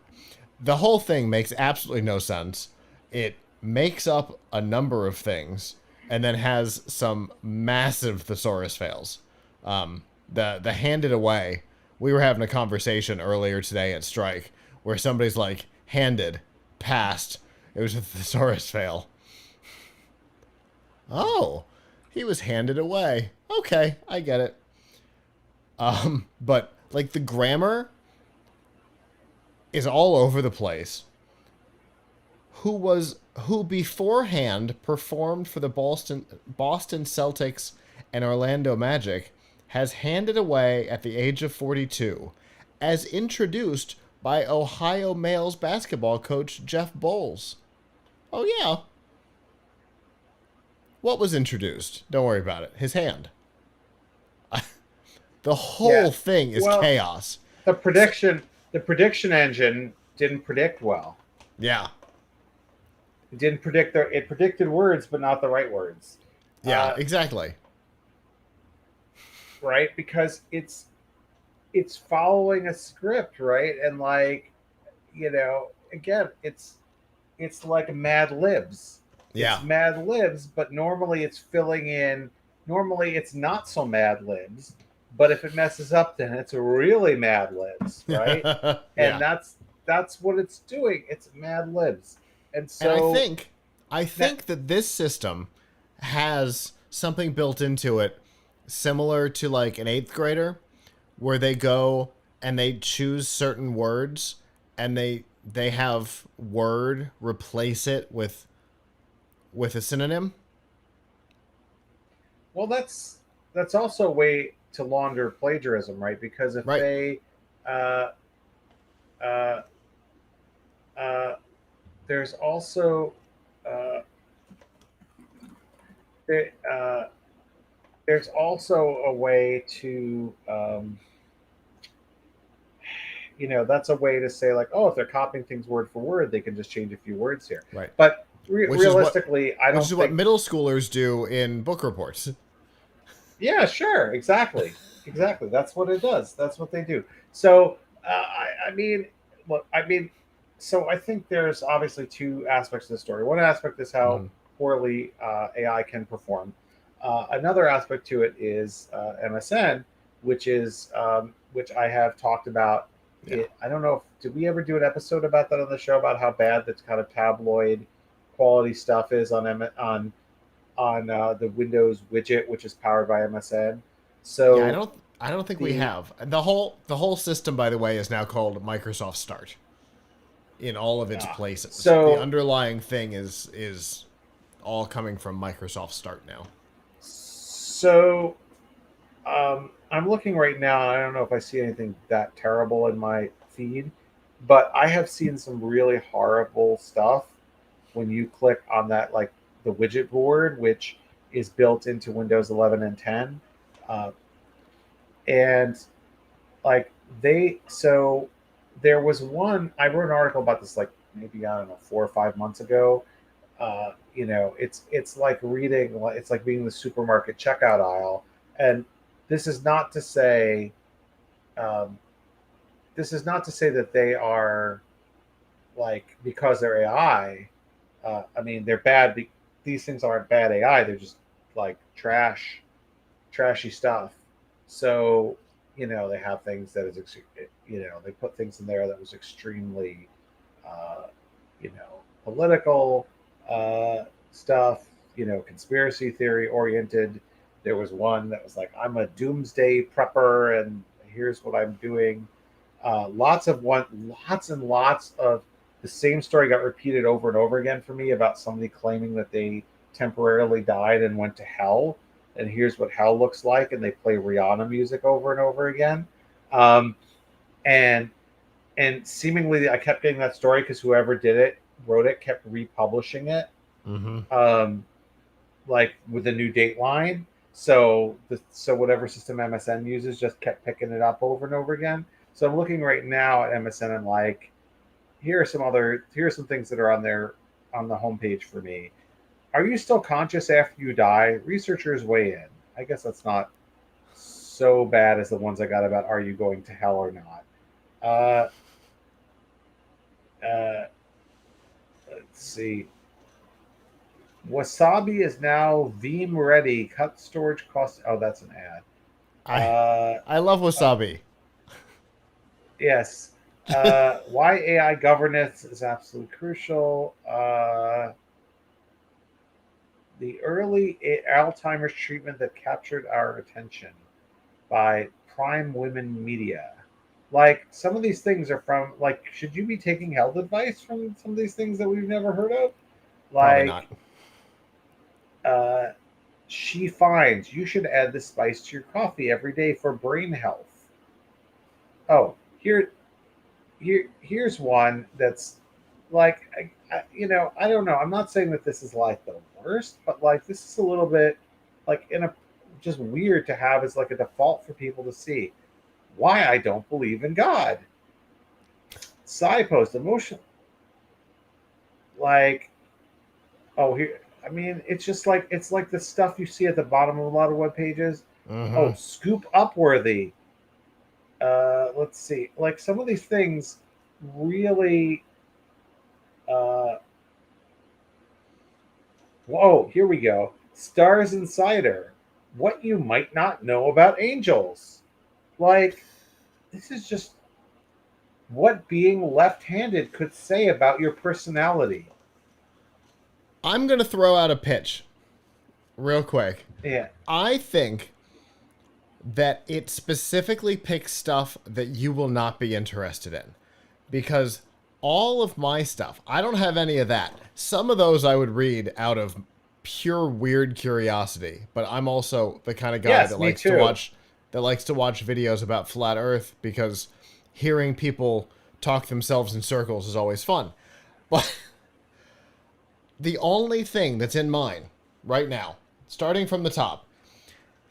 The whole thing makes absolutely no sense. It makes up a number of things and then has some massive thesaurus fails. The handed away. We were having a conversation earlier today at Strike where somebody's like, handed, passed. It was a thesaurus fail. Oh, he was handed away. Okay, I get it. But like the grammar is all over the place. Who beforehand performed for the Boston Celtics and Orlando Magic has handed away at the age of 42 as introduced by Ohio males basketball coach Jeff Bowles. Oh yeah. What was introduced? Don't worry about it. His hand. The whole thing is chaos. The prediction engine didn't predict well. Yeah. It didn't predict it predicted words, but not the right words. Yeah, exactly. Right? Because it's following a script, right? And like, again, it's like Mad Libs. Yeah. It's Mad Libs, but normally it's filling in. Normally it's not so Mad Libs, but if it messes up, then it's really Mad Libs, right? And that's what it's doing. It's Mad Libs, and so I think that this system has something built into it, similar to like an 8th grader, where they go and they choose certain words and they have word replace it with a synonym. Well, that's also a way to launder plagiarism, right? Because if they there's also there's also a way to, that's a way to say like, oh, if they're copying things word for word, they can just change a few words here. Right. But Which is what realistically, I which don't is what think. middle schoolers do in book reports. Yeah, sure, exactly, exactly. That's what it does. That's what they do. So, I mean, look, I mean, so I think there's obviously two aspects of the story. One aspect is how Hmm. poorly AI can perform. Another aspect to it is MSN, which I have talked about. Yeah. It. I don't know if did we ever do an episode about that on the show about how bad that kind of tabloid quality stuff is on the Windows widget, which is powered by MSN. Yeah, I So don't I don't think we the have. The whole system, by the way, is now called Microsoft Start in all of its places. The so underlying thing is all coming from Microsoft Start now. so I'm looking right now. I don't know if I see anything that terrible in my feed, but I have seen some really horrible stuff when you click on that, like the widget board, which is built into Windows 11 and 10, uh, and like so there was one. I wrote an article about this like maybe I don't know 4 or 5 months ago. It's like reading, it's like being in the supermarket checkout aisle. And this is not to say um, this is not to say that they are like, because they're AI. I mean, they're bad. These things aren't bad AI. They're just like trashy stuff. So, they have things that is, they put things in there that was extremely, uh, political stuff, conspiracy theory oriented. There was one that was like, I'm a doomsday prepper and here's what I'm doing. Lots and lots of the same story got repeated over and over again for me about somebody claiming that they temporarily died and went to hell, and here's what hell looks like, and they play Rihanna music over and over again. Um, and seemingly, I kept getting that story because whoever wrote it, kept republishing it, Mm-hmm. um, like with a new dateline. So whatever system MSN uses just kept picking it up over and over again. So I'm looking right now at MSN and like, here are some things that are on there on the homepage for me. Are you still conscious after you die? Researchers weigh in. I guess that's not so bad as the ones I got about are you going to hell or not. Uh, uh, let's see. Wasabi is now Veeam ready. Cut storage costs. Oh, that's an ad. I Uh, I love wasabi. yes. Why AI governance is absolutely crucial. The early Alzheimer's treatment that captured our attention by Prime Women Media. Like, some of these things are from, like, should you be taking health advice from some of these things that we've never heard of? Probably not. Like, uh, she finds you should add this spice to your coffee every day for brain health. Oh, here's one that's like, I don't know. I'm not saying that this is like the worst, but like this is a little bit like in a just weird to have as like a default for people to see. Why I don't believe in God. Side post emotion, like, oh, here. I mean, it's just like it's like the stuff you see at the bottom of a lot of web pages. Mm-hmm. Oh, scoop upworthy. Let's see. Like some of these things really. Uh, Whoa, here we go. Stars Insider. What you might not know about angels. Like, this is just what being left handed could say about your personality. I'm gonna throw out a pitch real quick. Yeah. I think that it specifically picks stuff that you will not be interested in. Because all of my stuff, I don't have any of that. Some of those I would read out of pure weird curiosity, but I'm also the kind of guy Yes, that me likes to too. watch videos about flat earth because hearing people talk themselves in circles is always fun. But the only thing that's in mine right now, starting from the top,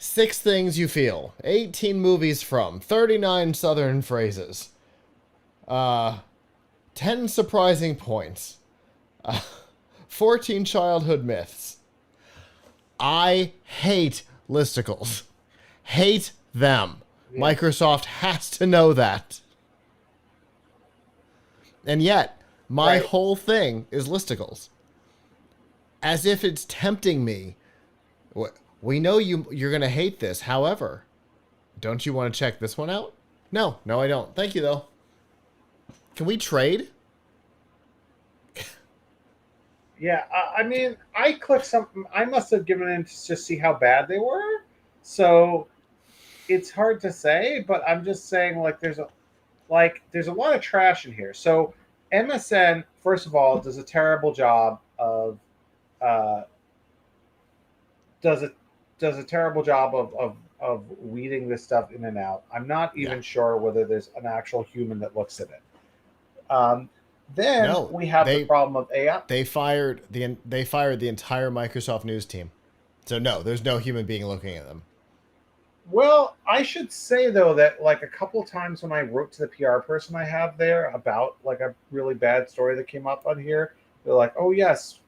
6 things you feel. 18 movies from. 39 southern phrases. 10 surprising points. 14 childhood myths. I hate listicles. Hate them. Yeah. Microsoft has to know that. And yet, my Right. whole thing is listicles. As if it's tempting me. We know you're going to hate this. However, don't you want to check this one out? No, I don't. Thank you, though. Can we trade? Yeah, I mean, I clicked something. I must have given in to just see how bad they were. So it's hard to say, but I'm just saying, there's a lot of trash in here. So MSN, first of all, does a terrible job of uh, does a does a terrible job of weeding this stuff in and out. I'm not Yeah. even sure whether there's an actual human that looks at it. Um, then No, we have the problem of AI. they fired the entire Microsoft News team. So no, there's no human being looking at them. Well, I should say though that like a couple times when I wrote to the PR person I have there about like a really bad story that came up on here, they're like, "Oh yes,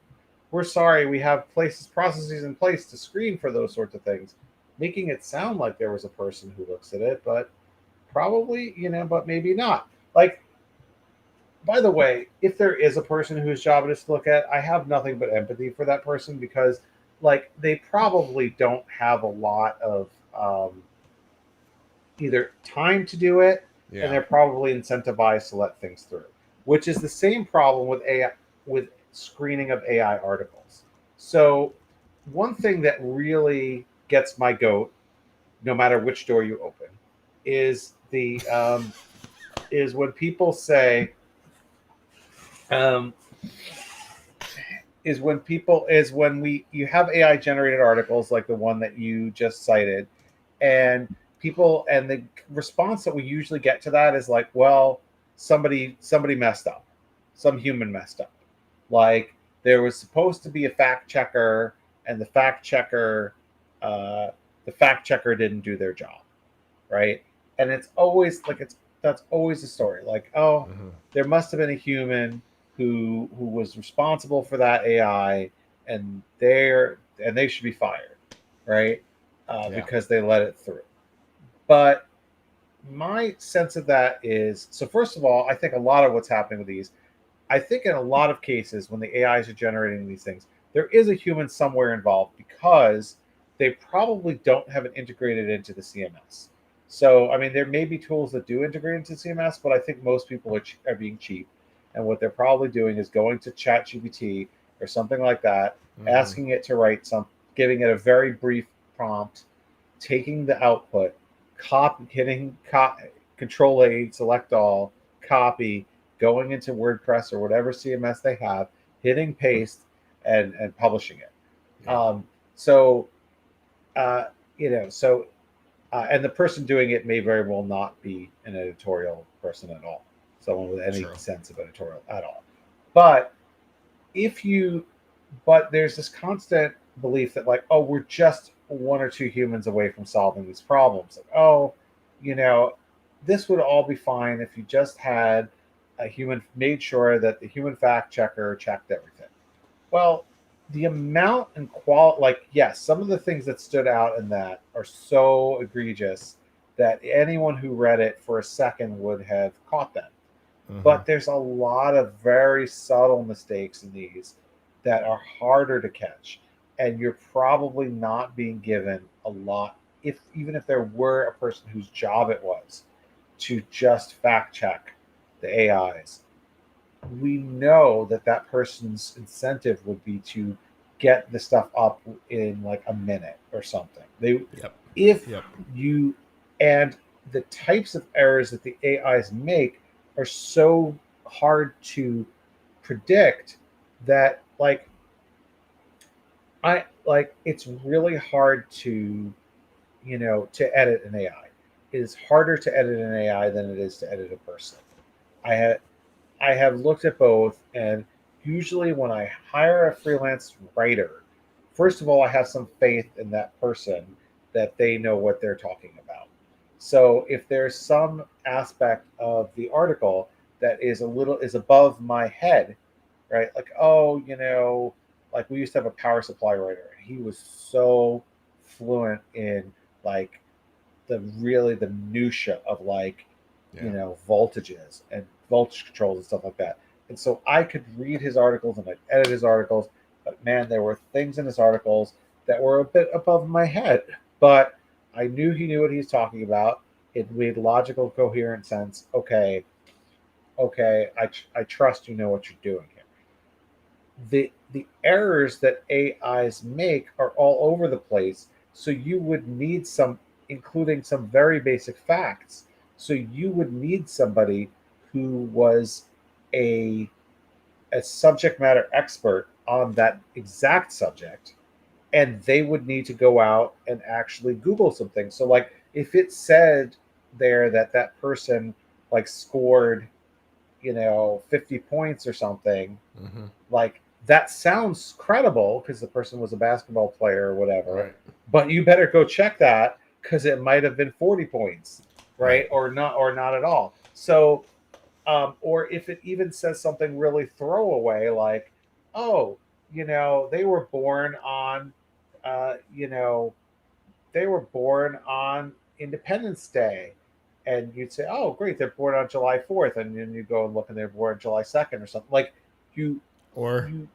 we're sorry, we have processes in place to screen for those sorts of things," making it sound like there was a person who looks at it, but probably, but maybe not. Like, by the way, if there is a person whose job it is to look at, I have nothing but empathy for that person because, like, they probably don't have a lot of either time to do it, and they're probably incentivized to let things through, which is the same problem with AI, with screening of AI articles. So, one thing that really gets my goat, no matter which door you open, is the is when people say. Um, is when people is when we you have AI generated articles like the one that you just cited, and the response that we usually get to that is like, well, somebody messed up, some human messed up, like there was supposed to be a fact checker, and uh, the fact checker didn't do their job, right? And it's always like that's always the story. Like, oh, there must have been a human who was responsible for that AI, and they should be fired, right? Because they let it through. But my sense of that is so. First of all, I think a lot of what's happening with these, I think in a lot of cases when the AIs are generating these things, there is a human somewhere involved because they probably don't have it integrated into the CMS. So, I mean, there may be tools that do integrate into CMS, but I think most people are being cheap. And what they're probably doing is going to ChatGPT or something like that, asking it to write giving it a very brief prompt, taking the output, hitting Control A, select all, copy, going into WordPress or whatever CMS they have, hitting paste, and publishing it. So uh, and the person doing it may very well not be an editorial person at all, someone with any sense of editorial at all. But if you, but there's this constant belief that like, oh, we're just one or two humans away from solving these problems. Like, oh, this would all be fine if you just had a human made sure that the human fact checker checked everything. Well, the amount and quality, like, yes, some of the things that stood out in that are so egregious that anyone who read it for a second would have caught them. But there's a lot of very subtle mistakes in these that are harder to catch. And you're probably not being given a lot, even if there were a person whose job it was to just fact check the AIs. We know that person's incentive would be to get the stuff up in like a minute or something. You and the types of errors that the AIs make are so hard to predict that it's really hard to edit an AI. It is harder to edit an AI than it is to edit a person. I have looked at both, and usually when I hire a freelance writer, first of all, I have some faith in that person that they know what they're talking about. So if there's some aspect of the article that is above my head, right? Like, oh, like we used to have a power supply writer, and he was so fluent in like the minutia of like, voltages and voltage controls and stuff like that. And so I could read his articles and I'd edit his articles, but man, there were things in his articles that were a bit above my head. But I knew he knew what he was talking about. It made logical, coherent sense. Okay, I trust you know what you're doing here. The errors that AIs make are all over the place. So you would need some, including some very basic facts. So you would need somebody who was a subject matter expert on that exact subject, and they would need to go out and actually Google some things. So like if it said there that person like scored 50 points or something, like that sounds credible because the person was a basketball player or whatever, right. But you better go check that because it might have been 40 points, right? Or not at all. So or if it even says something really throwaway like, oh, they were born on Independence Day. And you'd say, oh, great, they're born on July 4th. And then you go and look and they're born July 2nd or something. Like you don't.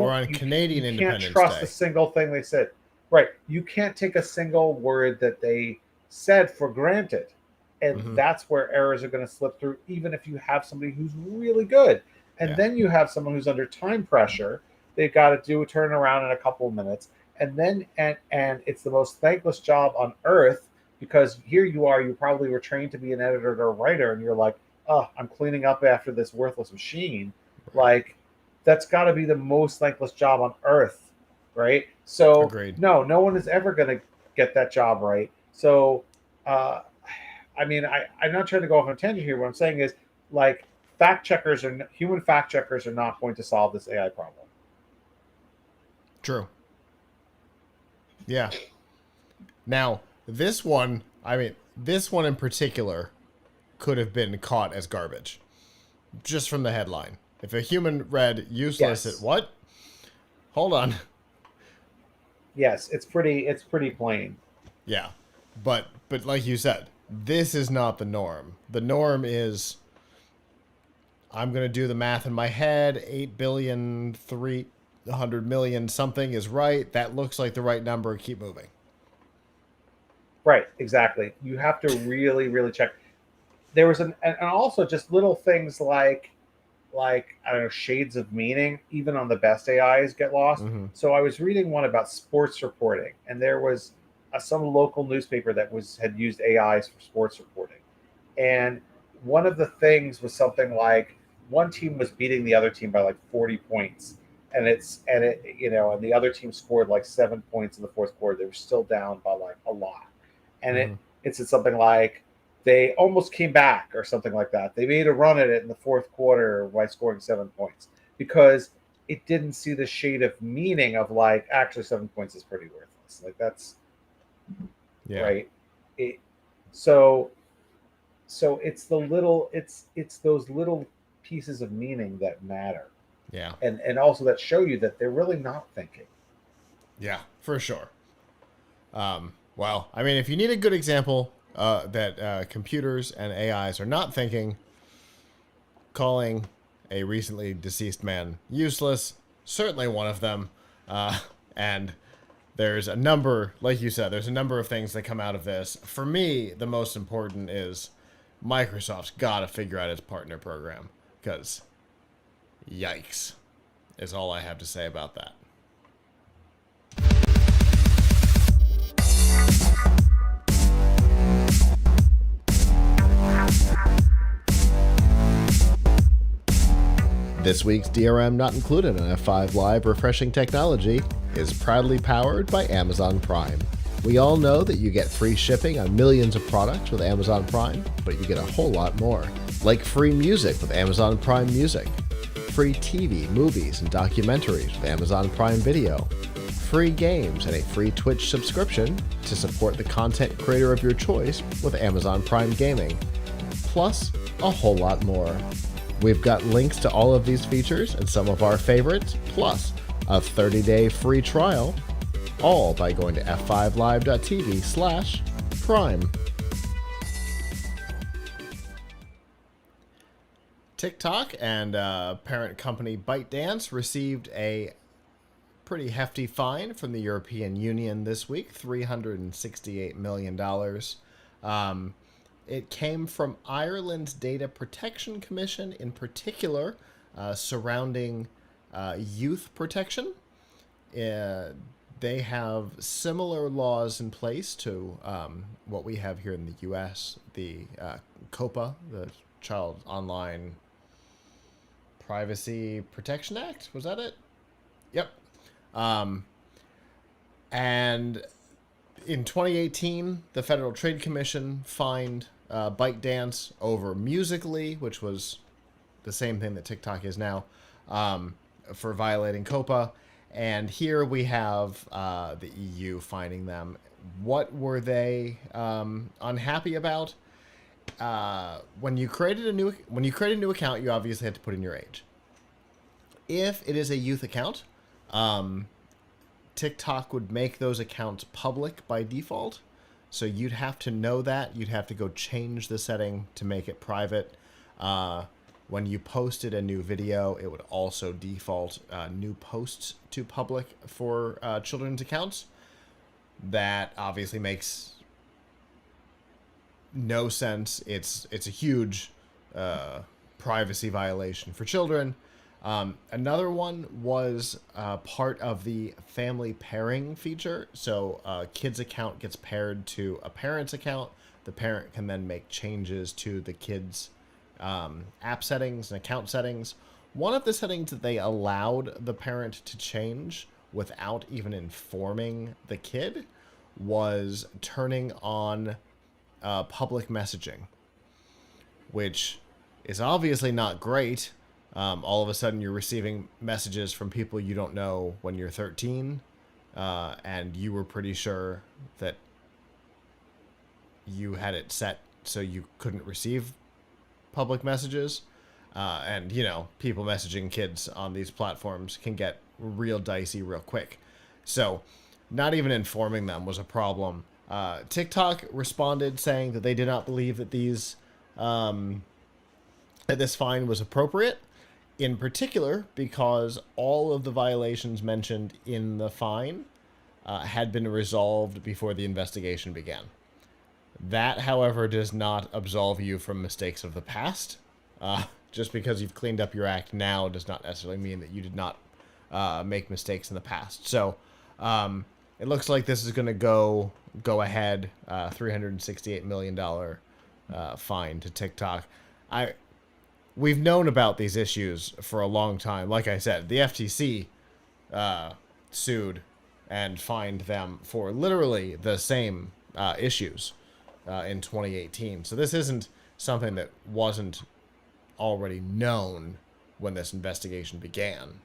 Or on Canadian Independence Day. You can't trust a single thing they said. Right. You can't take a single word that they said for granted. And that's where errors are going to slip through, even if you have somebody who's really good. And then you have someone who's under time pressure. They've got to do a turnaround in a couple of minutes. And then, and it's the most thankless job on earth, because here you are, you probably were trained to be an editor or a writer, and you're like, oh, I'm cleaning up after this worthless machine. Like, that's got to be the most thankless job on earth, right? So, Agreed. no one is ever going to get that job right. So, I mean, I'm not trying to go off on a tangent here. What I'm saying is, like, human fact checkers are not going to solve this AI problem. True. Yeah. Now, this one in particular could have been caught as garbage, just from the headline. If a human read useless, Yes. At what? Hold on. Yes, it's pretty plain. Yeah, but like you said, this is not the norm. The norm is, I'm gonna do the math in my head. 8,300,000,000 something is right. That looks like the right number. Keep moving. Right, exactly. You have to really, really check. There was and also just little things like I don't know, shades of meaning, even on the best AIs get lost. So I was reading one about sports reporting, and there was some local newspaper that had used AIs for sports reporting. And one of the things was something like one team was beating the other team by like 40 points. And the other team scored like 7 points in the fourth quarter. They were still down by like a lot. And it said something like they almost came back or something like that. They made a run at it in the fourth quarter by scoring 7 points, because it didn't see the shade of meaning of like, actually 7 points is pretty worthless. Like that's right. So it's it's those little pieces of meaning that matter. Yeah. And also that show you that they're really not thinking. Yeah, for sure. Well, I mean, if you need a good example that computers and AIs are not thinking, calling a recently deceased man useless, certainly one of them. And there's a number, like you said, there's a number of things that come out of this. For me, the most important is Microsoft's got to figure out its partner program, because yikes is all I have to say about that. This week's DRM Not Included on F5 Live Refreshing Technology is proudly powered by Amazon Prime. We all know that you get free shipping on millions of products with Amazon Prime, but you get a whole lot more. Like free music with Amazon Prime Music, free TV, movies, and documentaries with Amazon Prime Video, free games, and a free Twitch subscription to support the content creator of your choice with Amazon Prime Gaming. Plus, a whole lot more. We've got links to all of these features and some of our favorites, plus a 30-day free trial, all by going to f5live.tv/prime. TikTok and parent company ByteDance received a pretty hefty fine from the European Union this week, $368 million. It came from Ireland's Data Protection Commission, in particular, surrounding youth protection. They have similar laws in place to what we have here in the U.S., the COPA, the Child Online Privacy Protection Act. Was that it? Yep. And in 2018, the Federal Trade Commission fined ByteDance over Musical.ly, which was the same thing that TikTok is now, for violating COPA. And here we have the EU fining them. What were they unhappy about? When you create a new account, you obviously have to put in your age. If it is a youth account, TikTok would make those accounts public by default. So you'd have to know that. You'd have to go change the setting to make it private. When you posted a new video, it would also default new posts to public for children's accounts. That obviously makes no sense. It's a huge privacy violation for children. Another one was part of the family pairing feature. So a kid's account gets paired to a parent's account. The parent can then make changes to the kid's app settings and account settings. One of the settings that they allowed the parent to change without even informing the kid was turning on public messaging, which is obviously not great. All of a sudden you're receiving messages from people you don't know when you're 13, and you were pretty sure that you had it set so you couldn't receive public messages. And, you know, people messaging kids on these platforms can get real dicey real quick. So not even informing them was a problem. TikTok responded saying that they did not believe that these that this fine was appropriate, in particular because all of the violations mentioned in the fine had been resolved before the investigation began. That, however, does not absolve you from mistakes of the past. Just because you've cleaned up your act now does not necessarily mean that you did not make mistakes in the past. So it looks like this is going to go ahead, $368 million fine to TikTok. We've known about these issues for a long time. Like I said, the FTC sued and fined them for literally the same issues in 2018. So this isn't something that wasn't already known when this investigation began.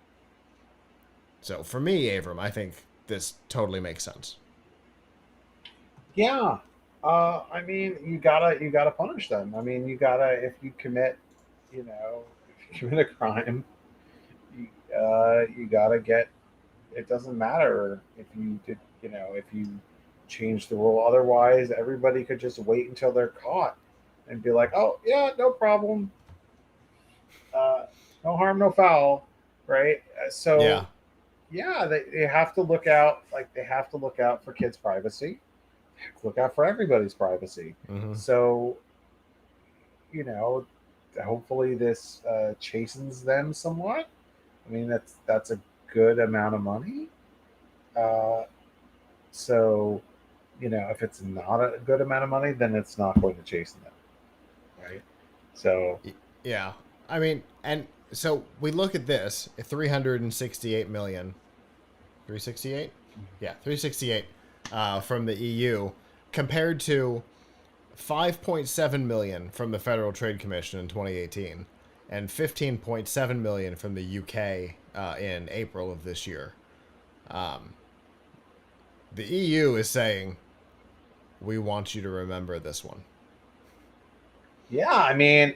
So for me, Avram, I think this totally makes sense. Yeah. I mean, you gotta punish them. I mean, if you commit a crime, you gotta get. It doesn't matter if you did, if you change the rule. Otherwise, everybody could just wait until they're caught and be like, "Oh yeah, no problem, no harm, no foul," right? So yeah, they have to look out. Like they have to look out for kids' privacy. Look out for everybody's privacy. Mm-hmm. So, hopefully this chastens them somewhat. I mean, that's a good amount of money. So, if it's not a good amount of money, then it's not going to chasten them, right? So, yeah, I mean, and so we look at this: 368 million, 368, yeah, 368 from the EU, compared to 5.7 million from the Federal Trade Commission in 2018, and 15.7 million from the UK in April of this year. The EU is saying, we want you to remember this one. Yeah, I mean,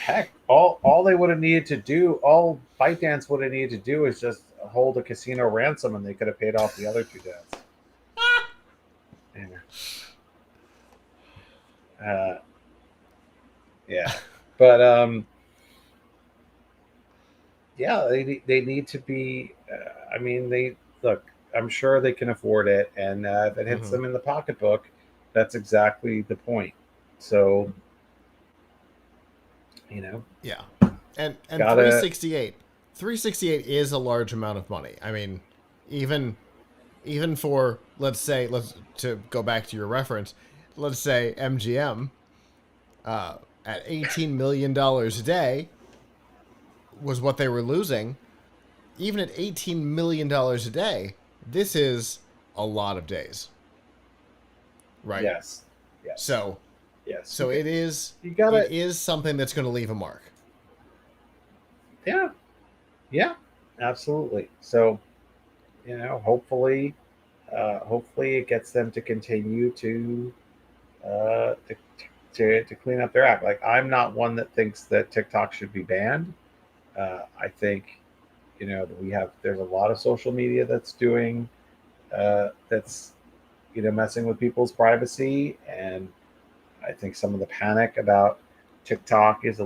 heck, all they would have needed to do, all ByteDance would have needed to do is just hold a casino ransom, and they could have paid off the other two debts. Yeah, but yeah, they need to be. I mean, they look. I'm sure they can afford it, and if it hits them in the pocketbook, that's exactly the point. So, Yeah, and gotta 368 is a large amount of money. I mean, even for, let's to go back to your reference, let's say MGM at $18 million a day was what they were losing. Even at $18 million a day, this is a lot of days, right? Yes. So yes. it is something that's going to leave a mark. Yeah, absolutely. So, hopefully it gets them to continue to clean up their act. Like, I'm not one that thinks that TikTok should be banned. I think, there's a lot of social media that's doing that's messing with people's privacy, and I think some of the panic about TikTok is a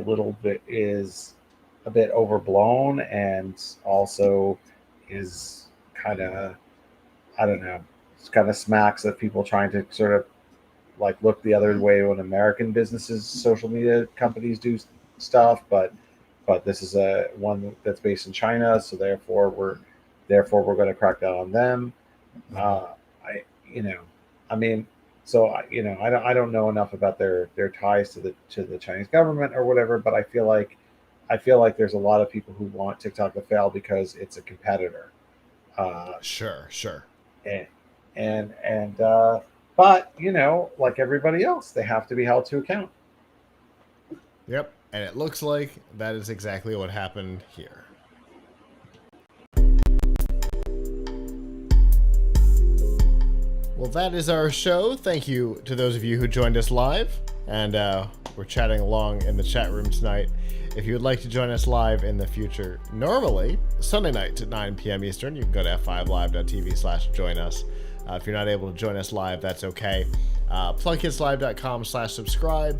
bit overblown, and also is kind of, I don't know, it's kind of smacks of people trying to sort of like look the other way when American businesses, social media companies do stuff, but this is a one that's based in China, so therefore we're going to crack down on them. I mean, so I don't know enough about their ties to the Chinese government or whatever, but I feel like there's a lot of people who want TikTok to fail because it's a competitor. Sure. And but like everybody else, they have to be held to account. Yep, and it looks like that is exactly what happened here. Well, that is our show. Thank you to those of you who joined us live, and we're chatting along in the chat room tonight. If you would like to join us live in the future, normally Sunday nights at 9 p.m. Eastern, you can go to f5live.tv/join us. If you're not able to join us live, that's okay. PLUGHITZlive.com/subscribe.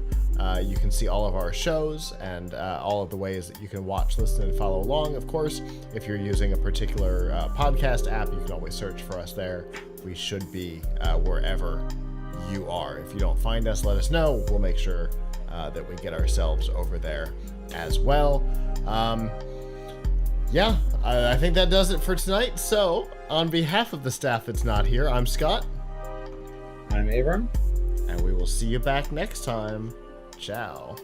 You can see all of our shows and all of the ways that you can watch, listen, and follow along. Of course, if you're using a particular podcast app, you can always search for us there. We should be wherever you are. If you don't find us, let us know. We'll make sure that we get ourselves over there as well. Yeah, I think that does it for tonight. So, on behalf of the staff that's not here, I'm Scott. I'm Avram. And we will see you back next time. Ciao.